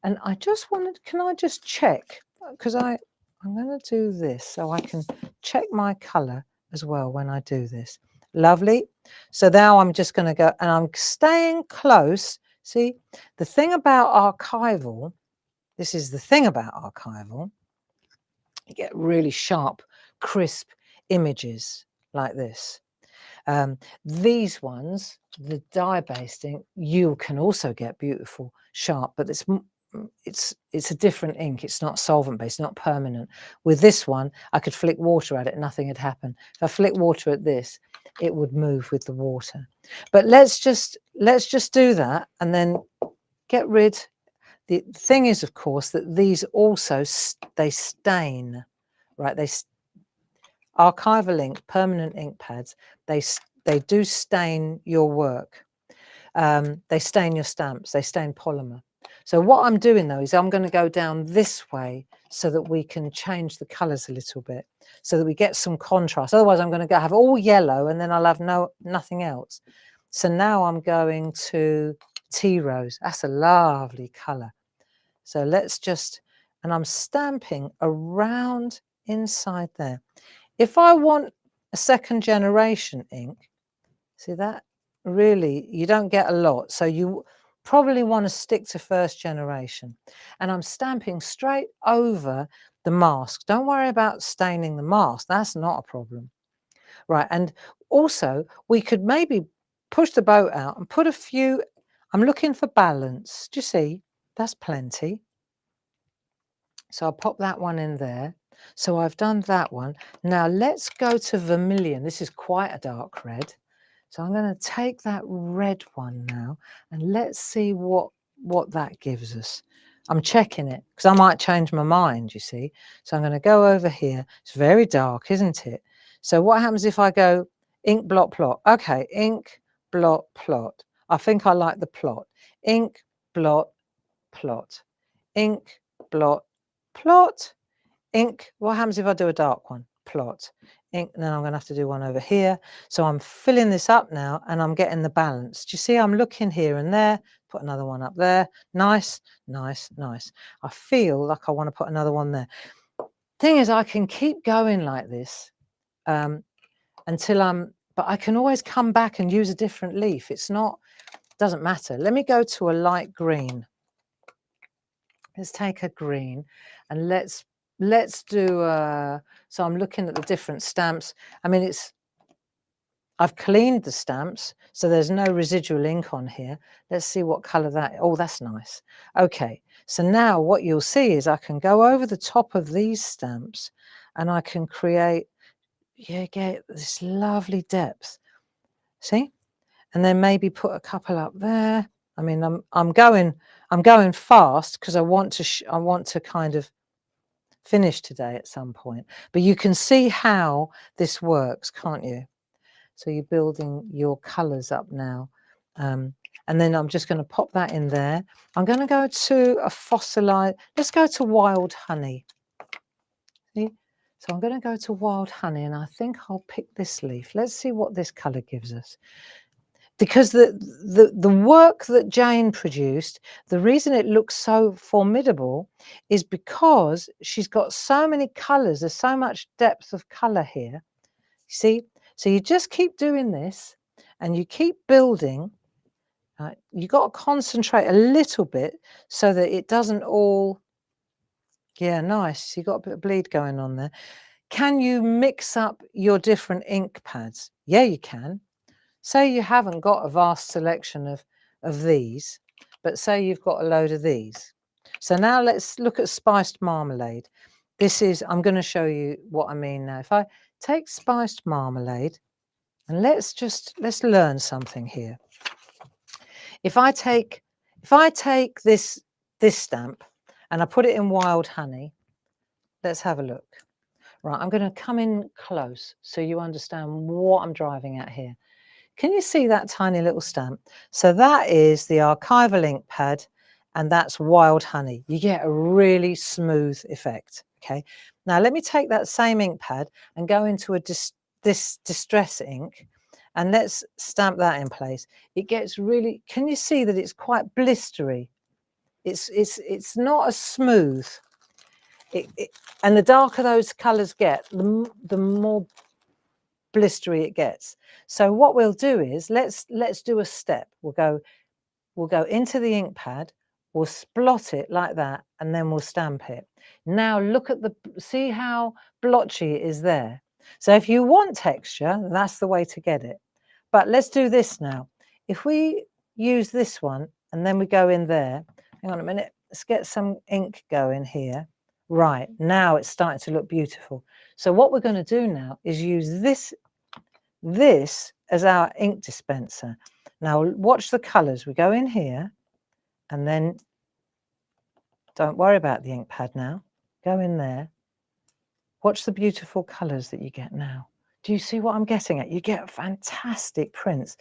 And I just wanted, can I just check? Because I'm going to do this so I can check my colour as well when I do this. Lovely. So now I'm just going to go, and I'm staying close. See, the thing about archival, this is the thing about archival, you get really sharp, crisp images like this. These ones, the dye-based ink, you can also get beautiful, sharp, but it's a different ink. It's not solvent-based, not permanent. With this one, I could flick water at it, nothing had happened. If I flick water at this, it would move with the water. But let's just do that and then get rid. The thing is, of course, that these also they stain, right? Archival ink, permanent ink pads, they do stain your work. They stain your stamps, they stain polymer. So what I'm doing though is I'm going to go down this way so that we can change the colours a little bit, so that we get some contrast. Otherwise I'm going to have all yellow and then I'll have nothing else. So now I'm going to tea rose. That's a lovely colour. So let's just, and I'm stamping around inside there. If I want a second generation ink, see that? Really, you don't get a lot. So you probably want to stick to first generation. And I'm stamping straight over the mask. Don't worry about staining the mask. That's not a problem. Right, and also we could maybe push the boat out and put a few, I'm looking for balance. Do you see? That's plenty. So I'll pop that one in there. So I've done that one. Now let's go to vermilion. This is quite a dark red. So I'm going to take that red one now and let's see what that gives us. I'm checking it because I might change my mind, you see. So I'm going to go over here. It's very dark, isn't it? So what happens if I go ink blot plot? Okay, ink blot plot. I think I like the plot. Ink blot plot. Ink blot plot. Ink. What happens if I do a dark one? Plot. Ink. And then I'm going to have to do one over here. So I'm filling this up now and I'm getting the balance. Do you see? I'm looking here and there. Put another one up there. Nice, nice, nice. I feel like I want to put another one there. Thing is, I can keep going like this until but I can always come back and use a different leaf. Doesn't matter. Let me go to a light green. Let's take a green and let's do, so I'm looking at the different stamps. I mean, I've cleaned the stamps, so there's no residual ink on here. Let's see what color oh, that's nice. Okay, so now what you'll see is I can go over the top of these stamps and I can create, get this lovely depth. See? And then maybe put a couple up there. I mean, I'm going fast because I want to kind of finish today at some point. But you can see how this works, can't you? So you're building your colours up now. And then I'm just going to pop that in there. I'm going to go to a fossilized, let's go to wild honey. See? So I'm going to go to wild honey, and I think I'll pick this leaf. Let's see what this colour gives us. Because the work that Jane produced, the reason it looks so formidable is because she's got so many colours. There's so much depth of colour here. See? So you just keep doing this and you keep building. Right? You've got to concentrate a little bit so that it doesn't all, yeah, nice. You've got a bit of bleed going on there. Can you mix up your different ink pads? Yeah, you can. Say you haven't got a vast selection of these, but say you've got a load of these. So now let's look at spiced marmalade. This is, I'm going to show you what I mean now. If I take spiced marmalade, and let's learn something here. If I take this stamp and I put it in wild honey, let's have a look. Right, I'm going to come in close so you understand what I'm driving at here. Can you see that tiny little stamp? So that is the archival ink pad, and that's wild honey. You get a really smooth effect. Okay. Now let me take that same ink pad and go into this distress ink, and let's stamp that in place. It gets really. Can you see that it's quite blistery? It's not as smooth. And the darker those colours get, the more blistery it gets. So what we'll do is let's do a step. We'll go into the ink pad, we'll splot it like that, and then we'll stamp it. Now look at see how blotchy it is there. So if you want texture, that's the way to get it. But let's do this now. If we use this one and then we go in there, hang on a minute, let's get some ink going here. Right, now it's starting to look beautiful. So what we're going to do now is use this as our ink dispenser. Now watch the colours. We go in here and then don't worry about the ink pad now. Go in there. Watch the beautiful colours that you get now. Do you see what I'm getting at? You get fantastic prints.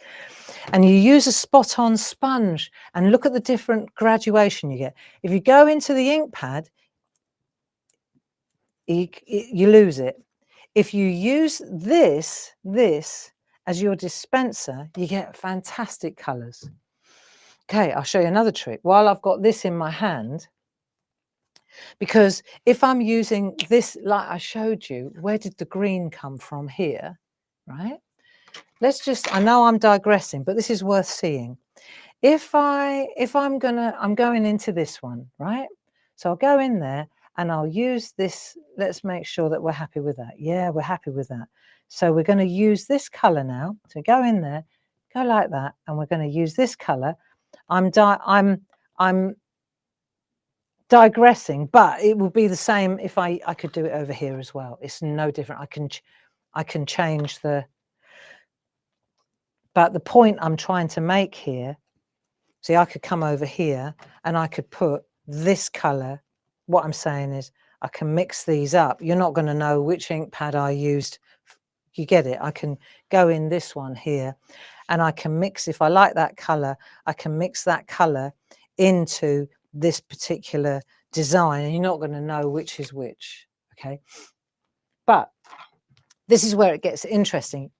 And you use a spot-on sponge and look at the different graduation you get. If you go into the ink pad, you lose it. If you use this as your dispenser, you get fantastic colours. Okay, I'll show you another trick. While I've got this in my hand, because if I'm using this, like I showed you, where did the green come from here, right? Let's just, I know I'm digressing, but this is worth seeing. I'm going into this one, right? So I'll go in there and I'll use this. Let's make sure that we're happy with that. Yeah, we're happy with that. So we're going to use this color now. So go in there, go like that, and we're going to use this color. I'm digressing, but it will be the same if I could do it over here as well. It's no different. I can change but the point I'm trying to make here, see, I could come over here and I could put this color. What I'm saying is I can mix these up. You're not going to know which ink pad I used. You get it? I can go in this one here and I can mix, if I like that color, I can mix that color into this particular design, and you're not going to know which is which. Okay. But this is where it gets interesting.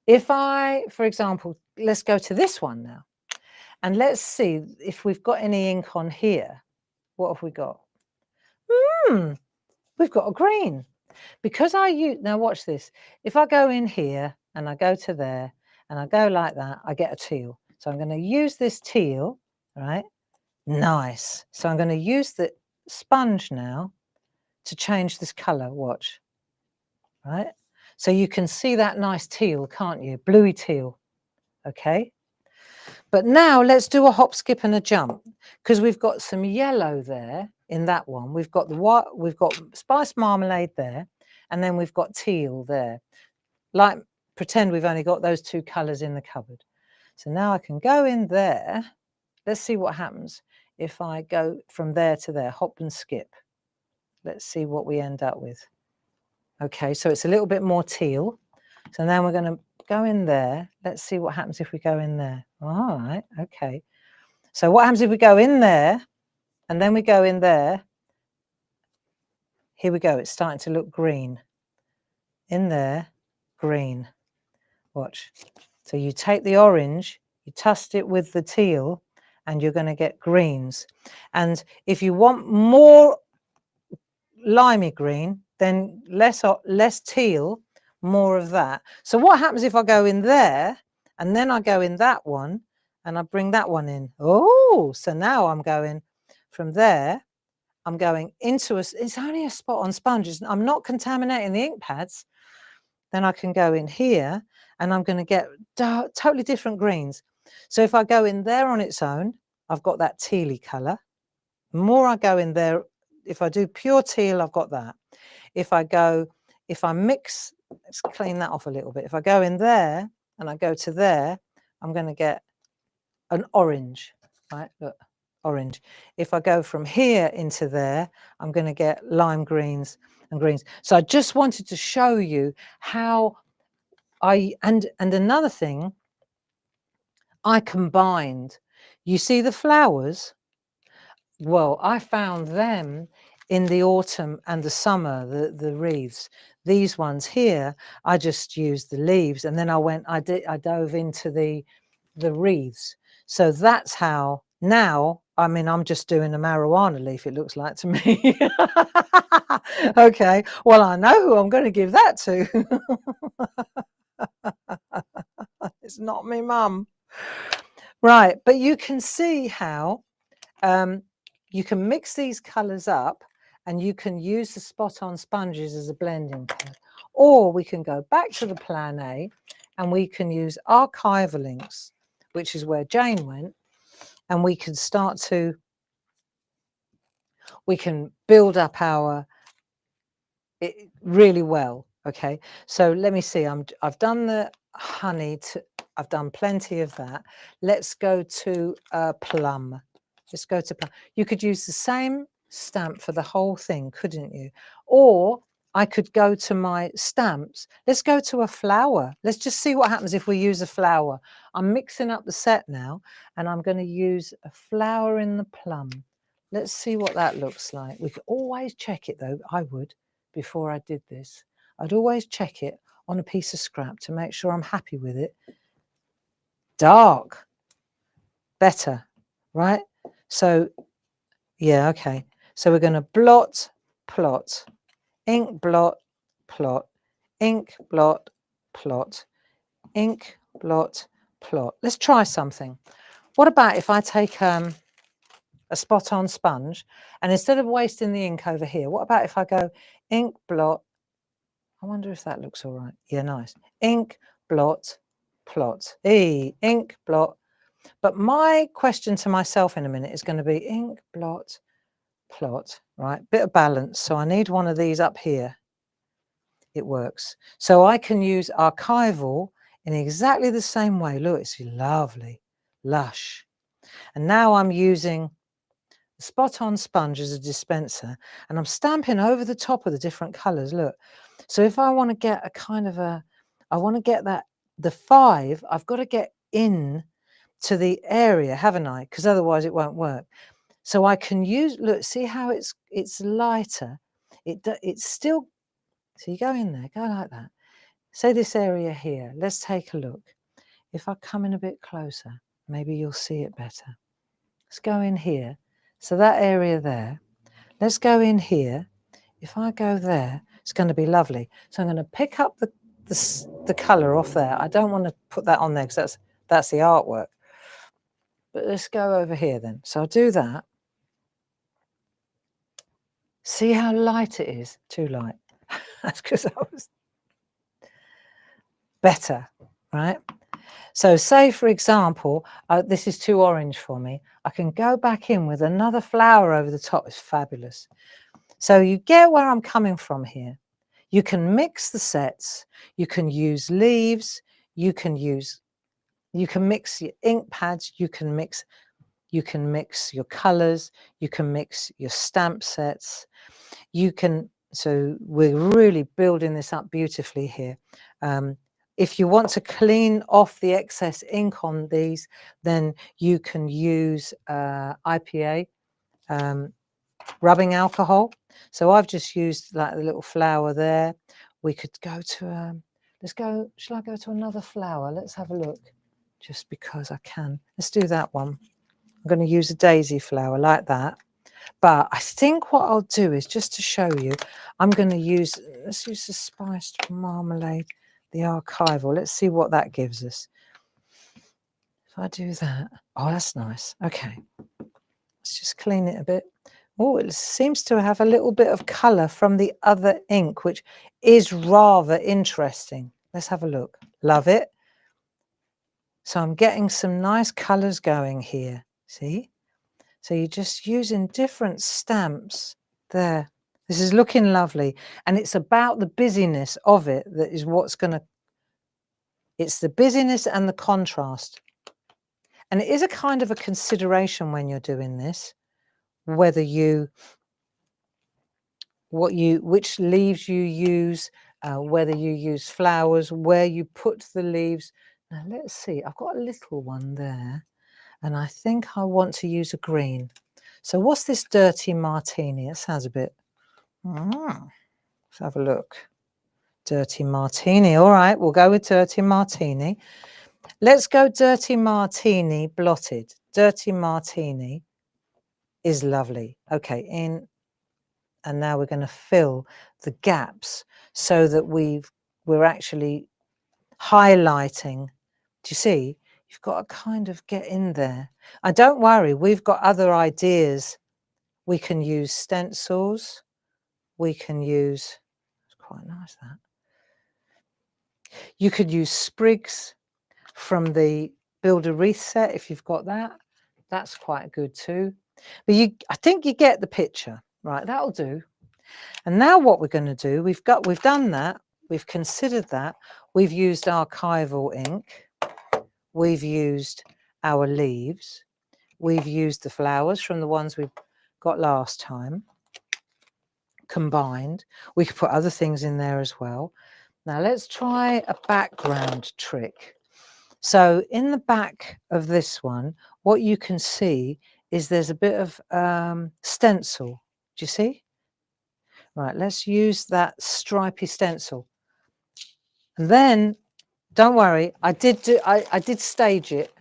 If I, for example, let's go to this one now. And let's see if we've got any ink on here. What have we got? We've got a green. Because I use, now watch this. If I go in here and I go to there and I go like that, I get a teal. So I'm going to use this teal, right? Nice. So I'm going to use the sponge now to change this color. Watch. Right? So you can see that nice teal, can't you? Bluey teal. Okay. But now let's do a hop, skip and a jump, because we've got some yellow there in that one. We've got we've got spiced marmalade there, and then we've got teal there. Like, pretend we've only got those two colours in the cupboard. So now I can go in there. Let's see what happens if I go from there to there, hop and skip. Let's see what we end up with. Okay, so it's a little bit more teal. So now we're going to go in there. Let's see what happens if we go in there. All right, okay. So what happens if we go in there and then we go in there? Here we go. It's starting to look green. In there, green. Watch. So you take the orange, you tust it with the teal, and you're going to get greens. And if you want more limey green, then less teal, more of that. So what happens if I go in there and then I go in that one and I bring that one in? Oh, so now I'm going from there, I'm going into it's only a spot on sponges. I'm not contaminating the ink pads. Then I can go in here and I'm going to get totally different greens. So if I go in there on its own, I've got that tealy colour. The more I go in there, if I do pure teal, I've got that. If I mix, let's clean that off a little bit. If I go in there and I go to there, I'm going to get an orange, right? Look, orange. If I go from here into there, I'm going to get lime greens and greens. So I just wanted to show you how and another thing, I combined. You see the flowers? Well, I found them in the autumn and the summer, the wreaths. These ones here, I just used the leaves, and then I dove into the wreaths. So that's how now, I mean, I'm just doing a marijuana leaf, it looks like to me. Okay, well, I know who I'm going to give that to. It's not me mum. Right, but you can see how you can mix these colours up and you can use the spot-on sponges as a blending pad. Or we can go back to the Plan A and we can use archival inks, which is where Jane went, and we can start to, we can build up our, really well, okay? So let me see, I've done the honey, I've done plenty of that. Let's go to plum. Let's go to plum. You could use the same stamp for the whole thing, couldn't you? Or I could go to my stamps. Let's go to a flower. Let's just see what happens if we use a flower. I'm mixing up the set now, and I'm going to use a flower in the plum. Let's see what that looks like. We could always check it, though. I would, before I did this. I'd always check it on a piece of scrap to make sure I'm happy with it. Dark. Better, right? So, yeah, okay. So we're going to blot, plot, ink, blot, plot, ink, blot, plot, ink, blot, plot. Let's try something. What about if I take a spot-on sponge, and instead of wasting the ink over here, what about if I go ink, blot, I wonder if that looks all right. Yeah, nice. Ink, blot, plot. Ink, blot. But my question to myself in a minute is going to be ink, blot, plot, right? Bit of balance. So I need one of these up here. It works. So I can use archival in exactly the same way. Look, it's lovely, lush. And now I'm using the spot-on sponge as a dispenser, and I'm stamping over the top of the different colours. Look. So if I want to get a kind of I want to get that, the 5, I've got to get in to the area, haven't I? Because otherwise it won't work. So I can use, look, see how it's lighter. It's still, so you go in there, go like that. Say this area here, let's take a look. If I come in a bit closer, maybe you'll see it better. Let's go in here. So that area there, let's go in here. If I go there, it's going to be lovely. So I'm going to pick up the colour off there. I don't want to put that on there because that's the artwork. But let's go over here then. So I'll do that. See how light it is? Too light. That's because I was better, right? So say, for example, this is too orange for me. I can go back in with another flower over the top. It's fabulous. So you get where I'm coming from here. You can mix the sets. You can use leaves. You can mix your ink pads. You can mix your colors. You can mix your stamp sets. So we're really building this up beautifully here. If you want to clean off the excess ink on these, then you can use IPA rubbing alcohol. So I've just used like the little flower there. We could go to, shall I go to another flower? Let's have a look, just because I can. Let's do that one. I'm going to use a daisy flower like that. But I think what I'll do is, just to show you, I'm going to use, let's use the spiced marmalade, the archival. Let's see what that gives us. If I do that, oh, that's nice. Okay, let's just clean it a bit. Oh, it seems to have a little bit of colour from the other ink, which is rather interesting. Let's have a look. Love it. So I'm getting some nice colours going here. See? So you're just using different stamps there. This is looking lovely. And it's about the busyness of it that is what's going to... It's the busyness and the contrast. And it is a kind of a consideration when you're doing this, whether you... which leaves you use, whether you use flowers, where you put the leaves. Now let's see, I've got a little one there, and I think I want to use a green. So what's this Dirty Martini? It sounds a bit... Let's have a look. Dirty Martini. All right, we'll go with Dirty Martini. Let's go Dirty Martini blotted. Dirty Martini is lovely. Okay, in... And now we're going to fill the gaps so that we're actually highlighting. Do you see? You've got to kind of get in there. And don't worry, we've got other ideas. We can use stencils. We can use... It's quite nice, that. You could use sprigs from the Build a Wreath set if you've got that. That's quite good too. But I think you get the picture. Right, that'll do. And now what we're going to do, we've done that, we've considered that, we've used archival ink, we've used our leaves, we've used the flowers from the ones we got last time, combined. We could put other things in there as well. Now let's try a background trick. So in the back of this one, what you can see is there's a bit of stencil. Do you see? Right, let's use that stripy stencil. And then, don't worry, I did stage it,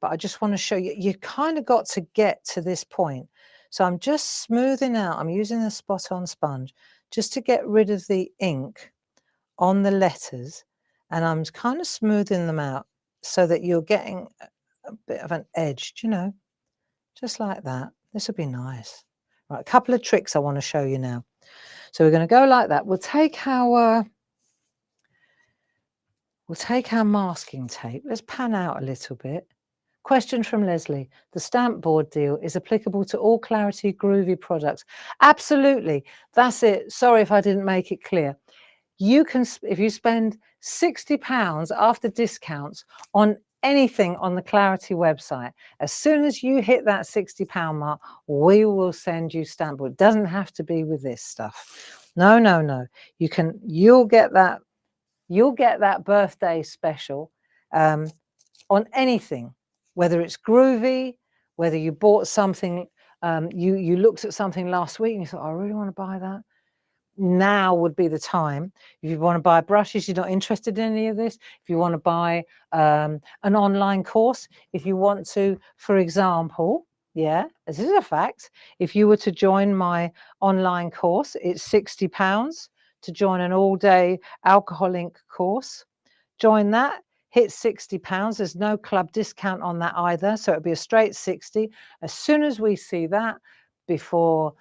but I just want to show you, you kind of got to get to this point. So I'm just smoothing out, I'm using a spot-on sponge just to get rid of the ink on the letters, and I'm kind of smoothing them out so that you're getting a bit of an edge, you know, just like that. This will be nice. Right, a couple of tricks I want to show you now. So we're going to go like that. We'll take our masking tape. Let's pan out a little bit. Question from Leslie. The stamp board deal is applicable to all Clarity Groovy products. Absolutely. That's it. Sorry if I didn't make it clear. You can, if you spend £60 after discounts on anything on the Clarity website, as soon as you hit that £60 mark, we will send you stamp board. It doesn't have to be with this stuff. No, no, no. You'll get that birthday special on anything, whether it's groovy, whether you bought something, you looked at something last week and you thought, I really want to buy that. Now would be the time. If you want to buy brushes, you're not interested in any of this. If you want to buy an online course, if you want to, for example, yeah, this is a fact. If you were to join my online course, it's £60 to join an all-day alcohol ink course. Join that, hit £60. There's no club discount on that either, so it'll be a straight 60. As soon as we see that before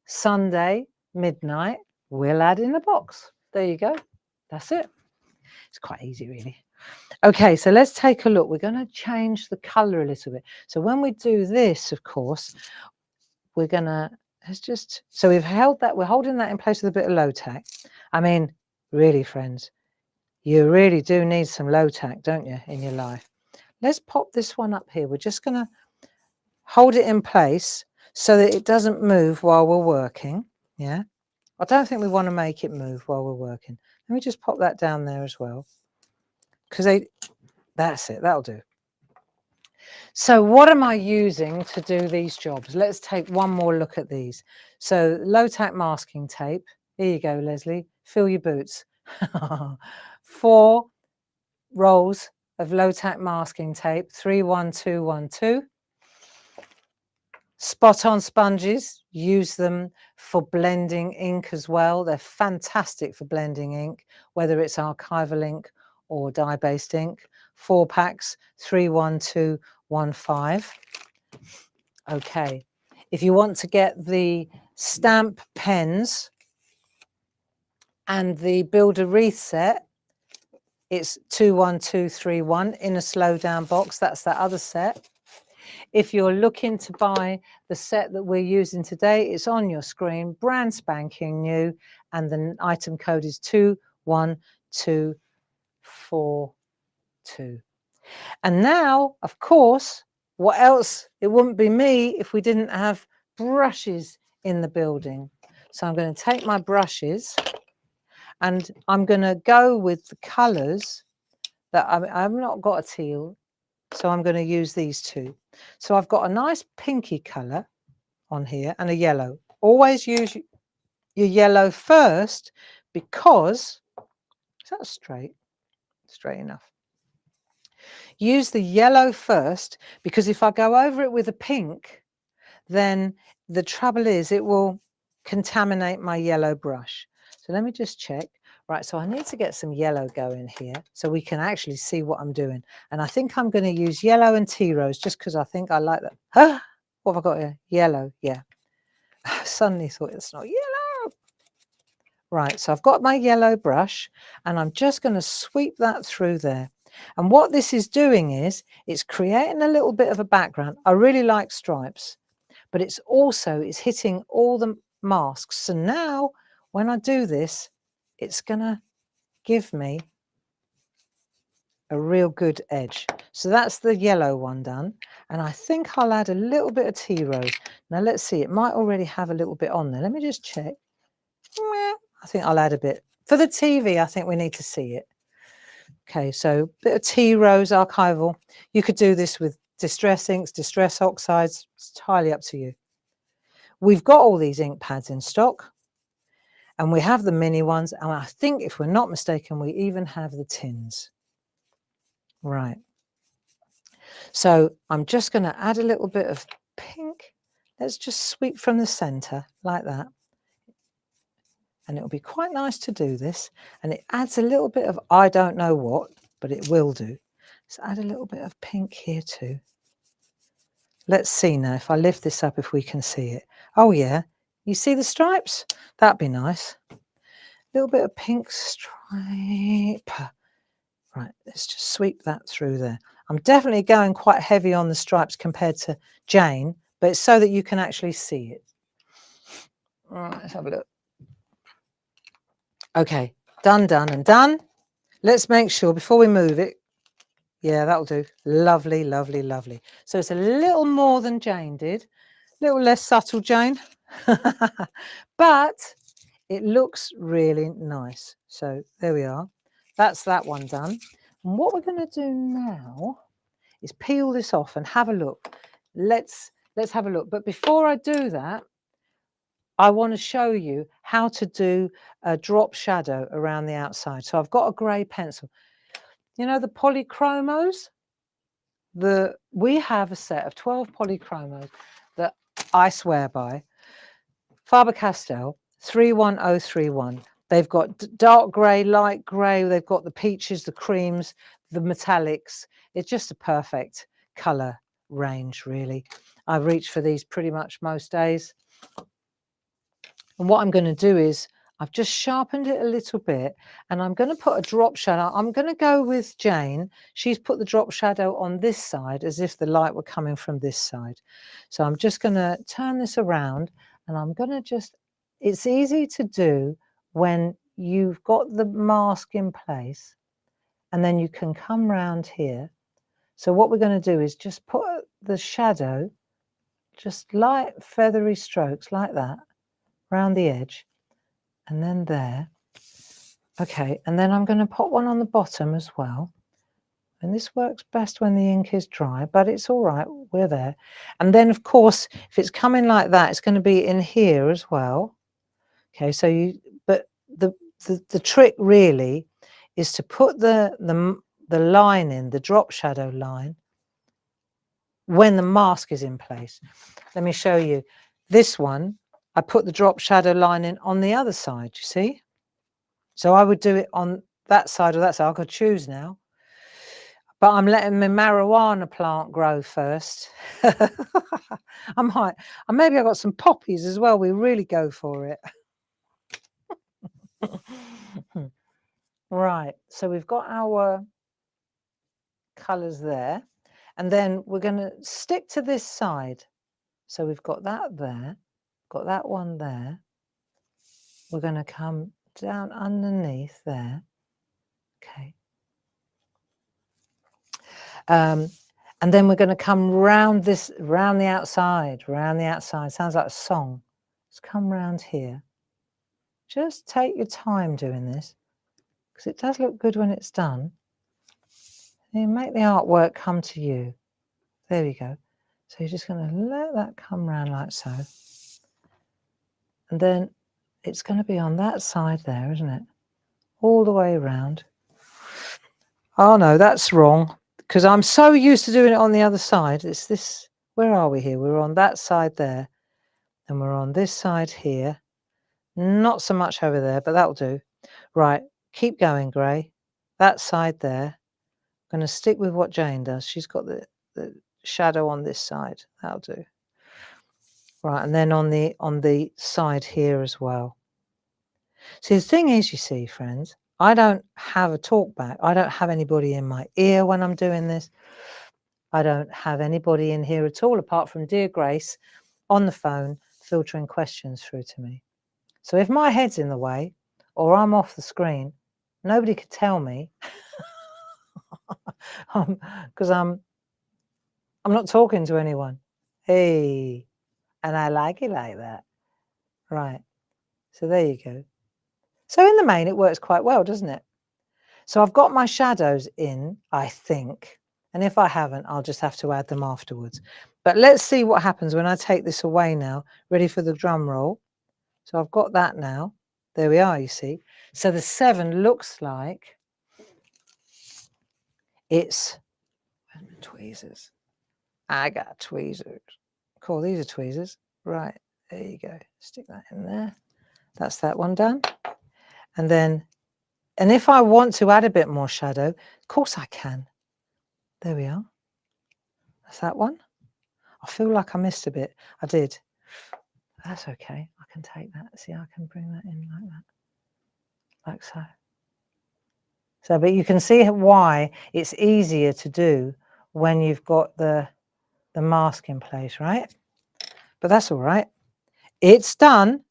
Sunday midnight, we'll add in a box. There you go. That's it. It's quite easy, really. Okay, so let's take a look. We're going to change the color a little bit. So when we do this, of course, we're going to, so we've held that, we're holding that in place with a bit of low tack. I mean, really, friends, you really do need some low tack, don't you, in your life? Let's pop this one up here. We're just going to hold it in place so that it doesn't move while we're working. Yeah, I don't think we want to make it move while we're working. Let me just pop that down there as well. because that's it, that'll do. So what am I using to do these jobs? Let's take one more look at these. So low-tack masking tape. Here you go, Leslie. Fill your boots. 4 rolls of low-tack masking tape, 31212. Spot-on sponges, use them for blending ink as well. They're fantastic for blending ink, whether it's archival ink or dye-based ink. 4 packs, 31215. Okay, if you want to get the stamp pens and the Build a Wreath set, it's 21231 in a slow down box. That's that other set. If you're looking to buy the set that we're using today, it's on your screen, brand spanking new, and the item code is 21242. And now, of course, what else? It wouldn't be me if we didn't have brushes in the building. So I'm going to take my brushes and I'm going to go with the colours that I've not got a teal, so I'm going to use these two. So I've got a nice pinky colour on here and a yellow. Always use your yellow first because, is that straight? Straight enough. Use the yellow first because if I go over it with a pink, then the trouble is it will contaminate my yellow brush. So let me just check. Right, so I need to get some yellow going here so we can actually see what I'm doing. And I think I'm going to use yellow and tea rose just because I think I like that. Huh? What have I got here? Yellow, yeah. I suddenly thought it's not yellow. Right, so I've got my yellow brush and I'm just going to sweep that through there. And what this is doing is it's creating a little bit of a background. I really like stripes, but it's hitting all the masks. So now when I do this, it's going to give me a real good edge. So that's the yellow one done. And I think I'll add a little bit of tea rose. Now let's see, it might already have a little bit on there. Let me just check. I think I'll add a bit. For the TV, I think we need to see it. Okay, so a bit of tea rose archival. You could do this with distress inks, distress oxides. It's entirely up to you. We've got all these ink pads in stock. And we have the mini ones. And I think, if we're not mistaken, we even have the tins. Right. So I'm just going to add a little bit of pink. Let's just sweep from the center like that. And it'll be quite nice to do this. And it adds a little bit of, I don't know what, but it will do. Let's add a little bit of pink here too. Let's see now if I lift this up, if we can see it. Oh yeah, you see the stripes? That'd be nice. A little bit of pink stripe. Right, let's just sweep that through there. I'm definitely going quite heavy on the stripes compared to Jane, but it's so that you can actually see it. All right, let's have a look. Okay, done, done, and done. Let's make sure before we move it. Yeah, that'll do. Lovely, lovely, lovely. So it's a little more than Jane did. A little less subtle, Jane. But it looks really nice. So there we are. That's that one done. And what we're going to do now is peel this off and have a look. Let's have a look. But before I do that, I want to show you how to do a drop shadow around the outside. So I've got a grey pencil. You know the polychromos? We have a set of 12 polychromos that I swear by. Faber-Castell 31031. They've got dark grey, light grey, they've got the peaches, the creams, the metallics. It's just a perfect colour range, really. I reach for these pretty much most days. And what I'm going to do is I've just sharpened it a little bit and I'm going to put a drop shadow. I'm going to go with Jane. She's put the drop shadow on this side as if the light were coming from this side. So I'm just going to turn this around and I'm going to just, it's easy to do when you've got the mask in place and then you can come round here. So what we're going to do is just put the shadow, just light feathery strokes like that, around the edge. And then there. Okay, and then I'm going to put one on the bottom as well. And this works best when the ink is dry, but it's all right, we're there. And then, of course, if it's coming like that, it's going to be in here as well. Okay, so but the trick really is to put the line in, the drop shadow line, when the mask is in place. Let me show you. This one, I put the drop shadow line in on the other side, you see? So I would do it on that side or that side. I could choose now. But I'm letting my marijuana plant grow first. I might, and maybe I got some poppies as well. We really go for it. Right, so we've got our colours there, and then we're going to stick to this side. So we've got that there, got that one there. We're going to come down underneath there. Okay. And then we're going to come round this, round the outside, Sounds like a song. Let's come round here. Just take your time doing this, because it does look good when it's done. You make the artwork come to you. There we go. So you're just going to let that come round like so. And then it's going to be on that side there, isn't it? All the way around. Oh no, that's wrong, because I'm so used to doing it on the other side. It's this, where are we here? We're on that side there, and we're on this side here. Not so much over there, but that'll do. Right, keep going, Gray. That side there. I'm going to stick with what Jane does. She's got the shadow on this side. That'll do. Right, and then on the side here as well. See, the thing is, you see, friends, I don't have a talk back. I don't have anybody in my ear when I'm doing this. I don't have anybody in here at all, apart from dear Grace on the phone filtering questions through to me. So if my head's in the way or I'm off the screen, nobody could tell me because I'm not talking to anyone. Hey, and I like it like that. Right. So there you go. So in the main, it works quite well, doesn't it? So I've got my shadows in, I think. And if I haven't, I'll just have to add them afterwards. But let's see what happens when I take this away now. Ready for the drum roll. So I've got that now. There we are, you see. So the 7 looks like it's tweezers. I got tweezers. Cool, these are tweezers. Right, there you go. Stick that in there. That's that one done. And then, and if I want to add a bit more shadow, of course I can. There we are. That's that one. I feel like I missed a bit. I did. That's okay. I can take that. See, I can bring that in like that. Like so. So, but you can see why it's easier to do when you've got the mask in place, right? But that's all right. It's done.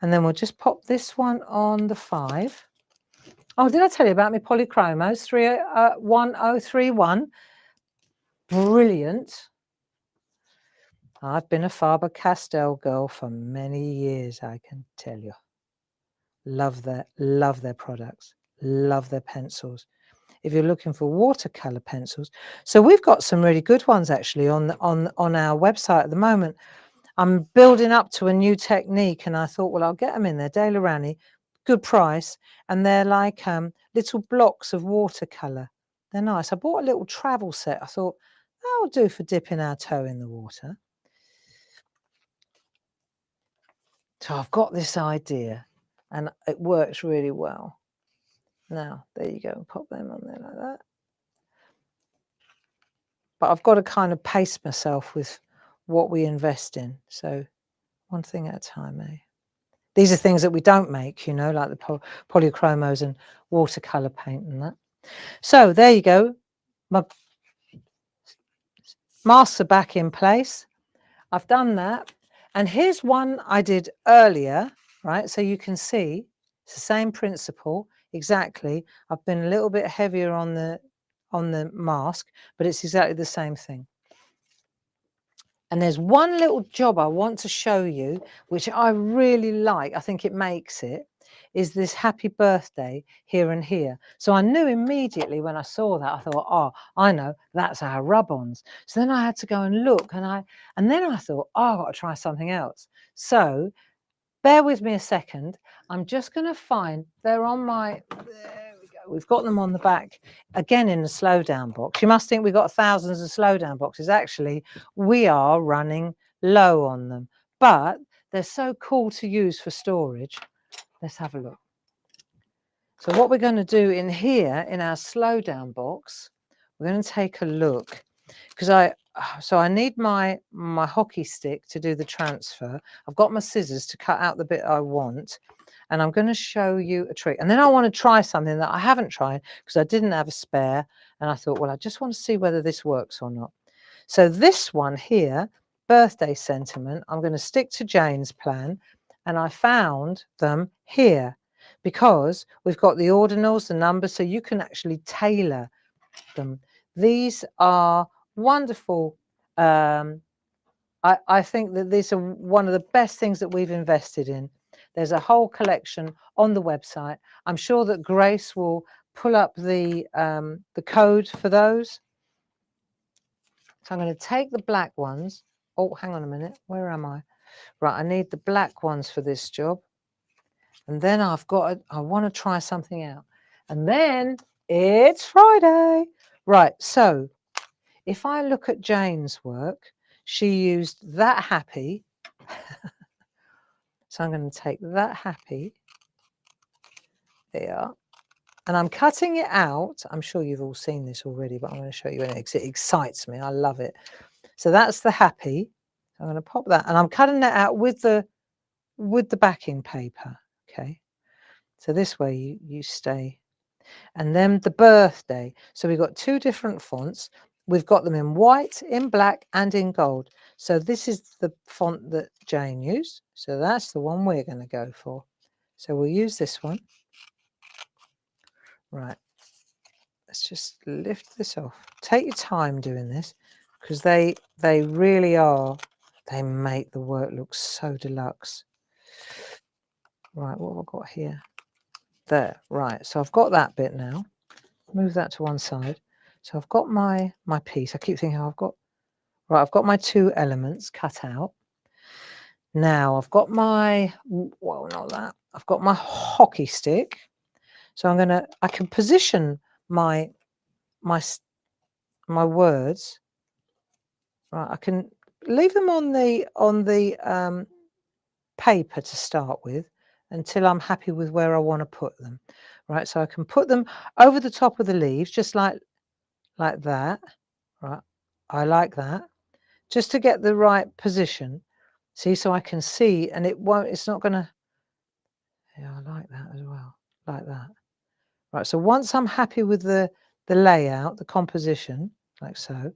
And then we'll just pop this one on the 5. Oh, did I tell you about my polychromos? 1031. Brilliant. I've been a Faber-Castell girl for many years, I can tell you. Love their products. Love their pencils. If you're looking for watercolor pencils, so we've got some really good ones actually on our website at the moment. I'm building up to a new technique, and I thought, well, I'll get them in there. Daler Rani, good price, and they're like little blocks of watercolor. They're nice. I bought a little travel set. I thought that'll do for dipping our toe in the water. So I've got this idea, and it works really well. Now, there you go. Pop them on there like that. But I've got to kind of pace myself with what we invest in. So one thing at a time, eh? These are things that we don't make, you know, like the polychromos and watercolor paint and that. So there you go. My masks are back in place. I've done that. And here's one I did earlier, right? So you can see it's the same principle exactly. I've been a little bit heavier on the mask, but it's exactly the same thing. And there's one little job I want to show you, which I really like. I think it makes it, is this happy birthday here and here. So I knew immediately when I saw that, I thought, oh, I know, that's our rub-ons. So then I had to go and look, and then I thought, oh, I've got to try something else. So bear with me a second. I'm just going to find, they're on my, there we go. We've got them on the back, again in the slowdown box. You must think we've got thousands of slowdown boxes. Actually, we are running low on them, but they're so cool to use for storage. Let's have a look. So what we're going to do in here, in our slowdown box, we're going to take a look, because I need my hockey stick to do the transfer. I've got my scissors to cut out the bit I want, and I'm going to show you a trick. And then I want to try something that I haven't tried because I didn't have a spare, and I thought, well, I just want to see whether this works or not. So this one here, birthday sentiment, I'm going to stick to Jane's plan, and I found them here because we've got the ordinals, the numbers, so you can actually tailor them. These are wonderful. I think that these are one of the best things that we've invested in. There's a whole collection on the website. I'm sure that Grace will pull up the code for those. So I'm going to take the black ones. Oh, hang on a minute. Where am I? Right, I need the black ones for this job. And then I want to try something out. And then it's Friday. Right, so if I look at Jane's work, she used that happy. So I'm going to take that happy there. And I'm cutting it out. I'm sure you've all seen this already, but I'm going to show you anyway because it excites me. I love it. So that's the happy. I'm going to pop that. And I'm cutting that out with the backing paper. Okay. So this way you stay. And then the birthday. So we've got two different fonts. We've got them in white, in black, and in gold. So this is the font that Jane used. So that's the one we're going to go for. So we'll use this one. Right. Let's just lift this off. Take your time doing this because they really are. They make the work look so deluxe. Right, what have I got here? There, right. So I've got that bit now. Move that to one side. So I've got my piece. I keep thinking I've got my two elements cut out. Now I've got my, well, not that. I've got my hockey stick. So I can position my words. Right, I can leave them on the paper to start with until I'm happy with where I want to put them. Right, so I can put them over the top of the leaves, just like that. Right, I like that, just to get the right position. See, so I can see, and it's not gonna. Yeah, I like that as well, like that. Right, so once I'm happy with the layout, the composition, like so,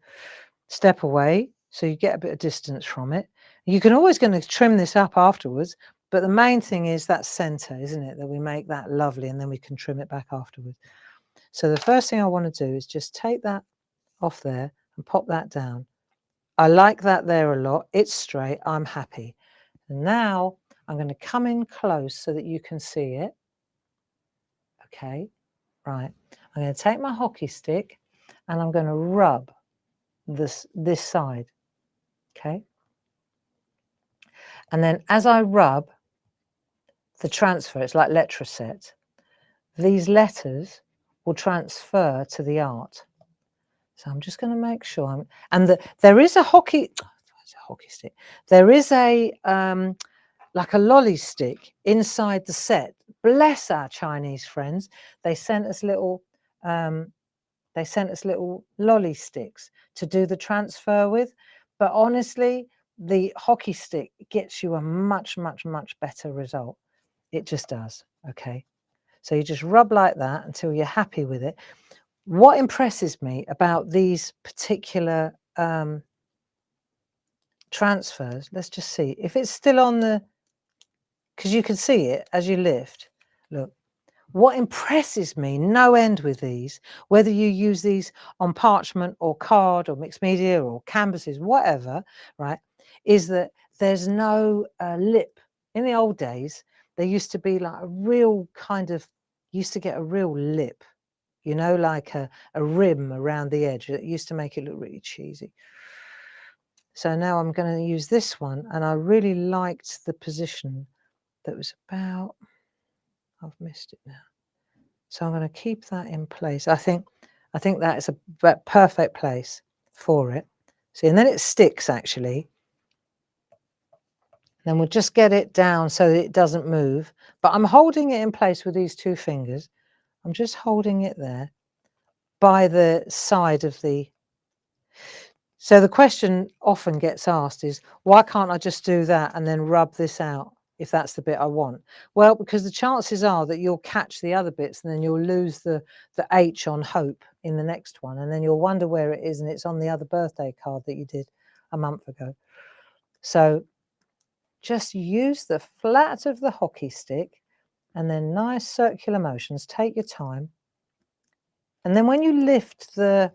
step away so you get a bit of distance from it. You can always going to trim this up afterwards, but the main thing is that center, isn't it, that we make that lovely, and then we can trim it back afterwards. So the first thing I want to do is just take that off there and pop that down. I like that there a lot. It's straight. I'm happy. And now I'm going to come in close so that you can see it. Okay, right. I'm going to take my hockey stick and I'm going to rub this side. Okay. And then as I rub the transfer, it's like Letraset. These letters will transfer to the art. So I'm just going to make sure there is a hockey stick. There is a like a lolly stick inside the set. Bless our Chinese friends. They sent us little lolly sticks to do the transfer with. But honestly, the hockey stick gets you a much, much, much better result. It just does. Okay. So you just rub like that until you're happy with it. What impresses me about these particular transfers, let's just see if it's still on because you can see it as you lift. Look, what impresses me no end with these, whether you use these on parchment or card or mixed media or canvases, whatever, right, is that there's no lip. In the old days, there used to be like a real kind of, used to get a real lip, you know, like a rim around the edge that used to make it look really cheesy. So now I'm going to use this one, and I really liked the position that was about, I've missed it now. So I'm going to keep that in place. I think that is a perfect place for it. See, and then it sticks actually. Then we'll just get it down so that it doesn't move. But I'm holding it in place with these two fingers. I'm just holding it there by the side of the... So the question often gets asked is, why can't I just do that and then rub this out if that's the bit I want? Well, because the chances are that you'll catch the other bits and then you'll lose the H on hope in the next one, and then you'll wonder where it is, and it's on the other birthday card that you did a month ago. So just use the flat of the hockey stick and then nice circular motions. Take your time. And then when you lift the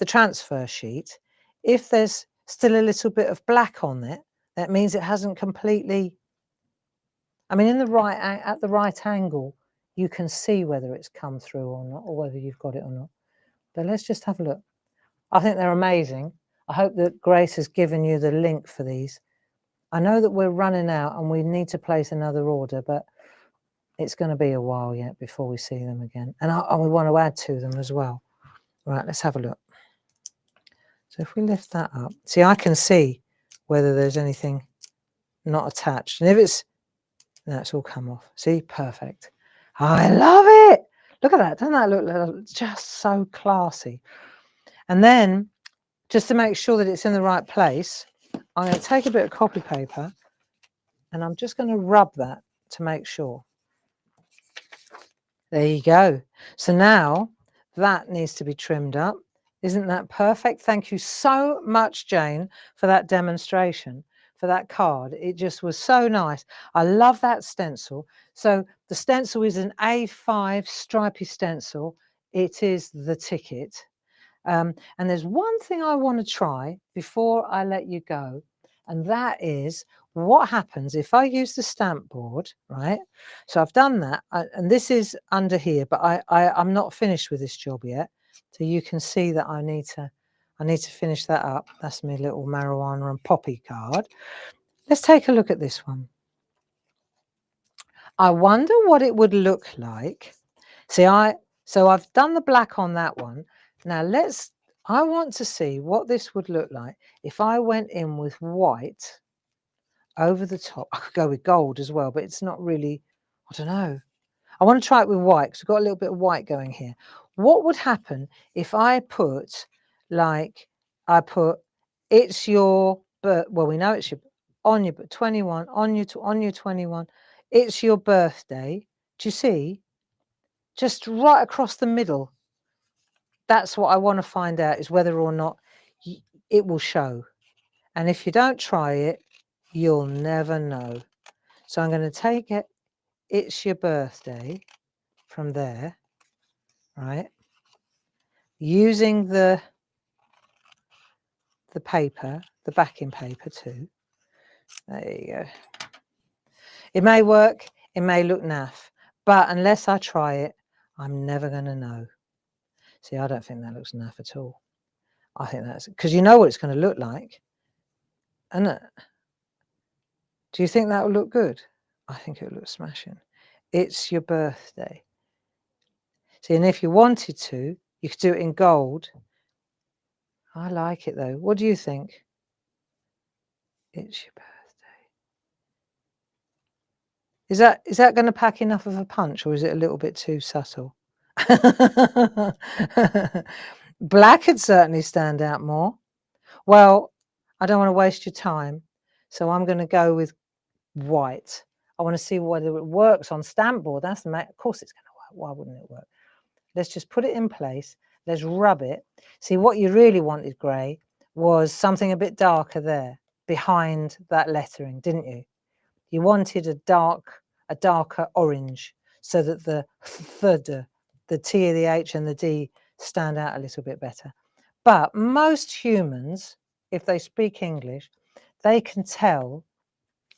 transfer sheet, if there's still a little bit of black on it, that means it hasn't completely, I mean, at the right angle, you can see whether it's come through or not, or whether you've got it or not. But let's just have a look. I think they're amazing. I hope that Grace has given you the link for these. I know that we're running out and we need to place another order, but it's going to be a while yet before we see them again. And we want to add to them as well. Right, let's have a look. So if we lift that up, see, I can see whether there's anything not attached. And if it's, that's all come off. See, perfect. I love it. Look at that. Doesn't that look just so classy? And then, just to make sure that it's in the right place, I'm going to take a bit of copy paper and I'm just going to rub that to make sure. There you go. So now that needs to be trimmed up. Isn't that perfect? Thank you so much, Jane, for that demonstration, for that card. It just was so nice. I love that stencil. So the stencil is an A5 stripy stencil. It is the ticket. And there's one thing I want to try before I let you go, and that is what happens if I use the stamp board, right? So I've done that, and this is under here, but I'm not finished with this job yet. So you can see that I need to finish that up. That's my little marijuana and poppy card. Let's take a look at this one. I wonder what it would look like. See, so I've done the black on that one. Now I want to see what this would look like if I went in with white over the top. I could go with gold as well, but it's not really, I don't know. I want to try it with white because we've got a little bit of white going here. What would happen if I put, it's your, well, we know it's your, on your 21, on your 21, it's your birthday. Do you see? Just right across the middle. That's what I want to find out, is whether or not it will show. And if you don't try it, you'll never know. So I'm going to take it, it's your birthday, from there, right? Using the paper, the backing paper too. There you go. It may work, it may look naff, but unless I try it, I'm never going to know. See, I don't think that looks naff at all. I think that's, because you know what it's going to look like, isn't it? Do you think that will look good? I think it will look smashing. It's your birthday. See, and if you wanted to, you could do it in gold. I like it though. What do you think? It's your birthday. Is that going to pack enough of a punch, or is it a little bit too subtle? Black could certainly stand out more. Well, I don't want to waste your time, so I'm going to go with white. I want to see whether it works on stamp board. Of course it's going to work. Why wouldn't it work? Let's just put it in place. Let's rub it. See, what you really wanted, Gray, was something a bit darker there behind that lettering, didn't you? You wanted a darker orange. so that the th, the T, the H and the D stand out a little bit better. But most humans, if they speak English, they can tell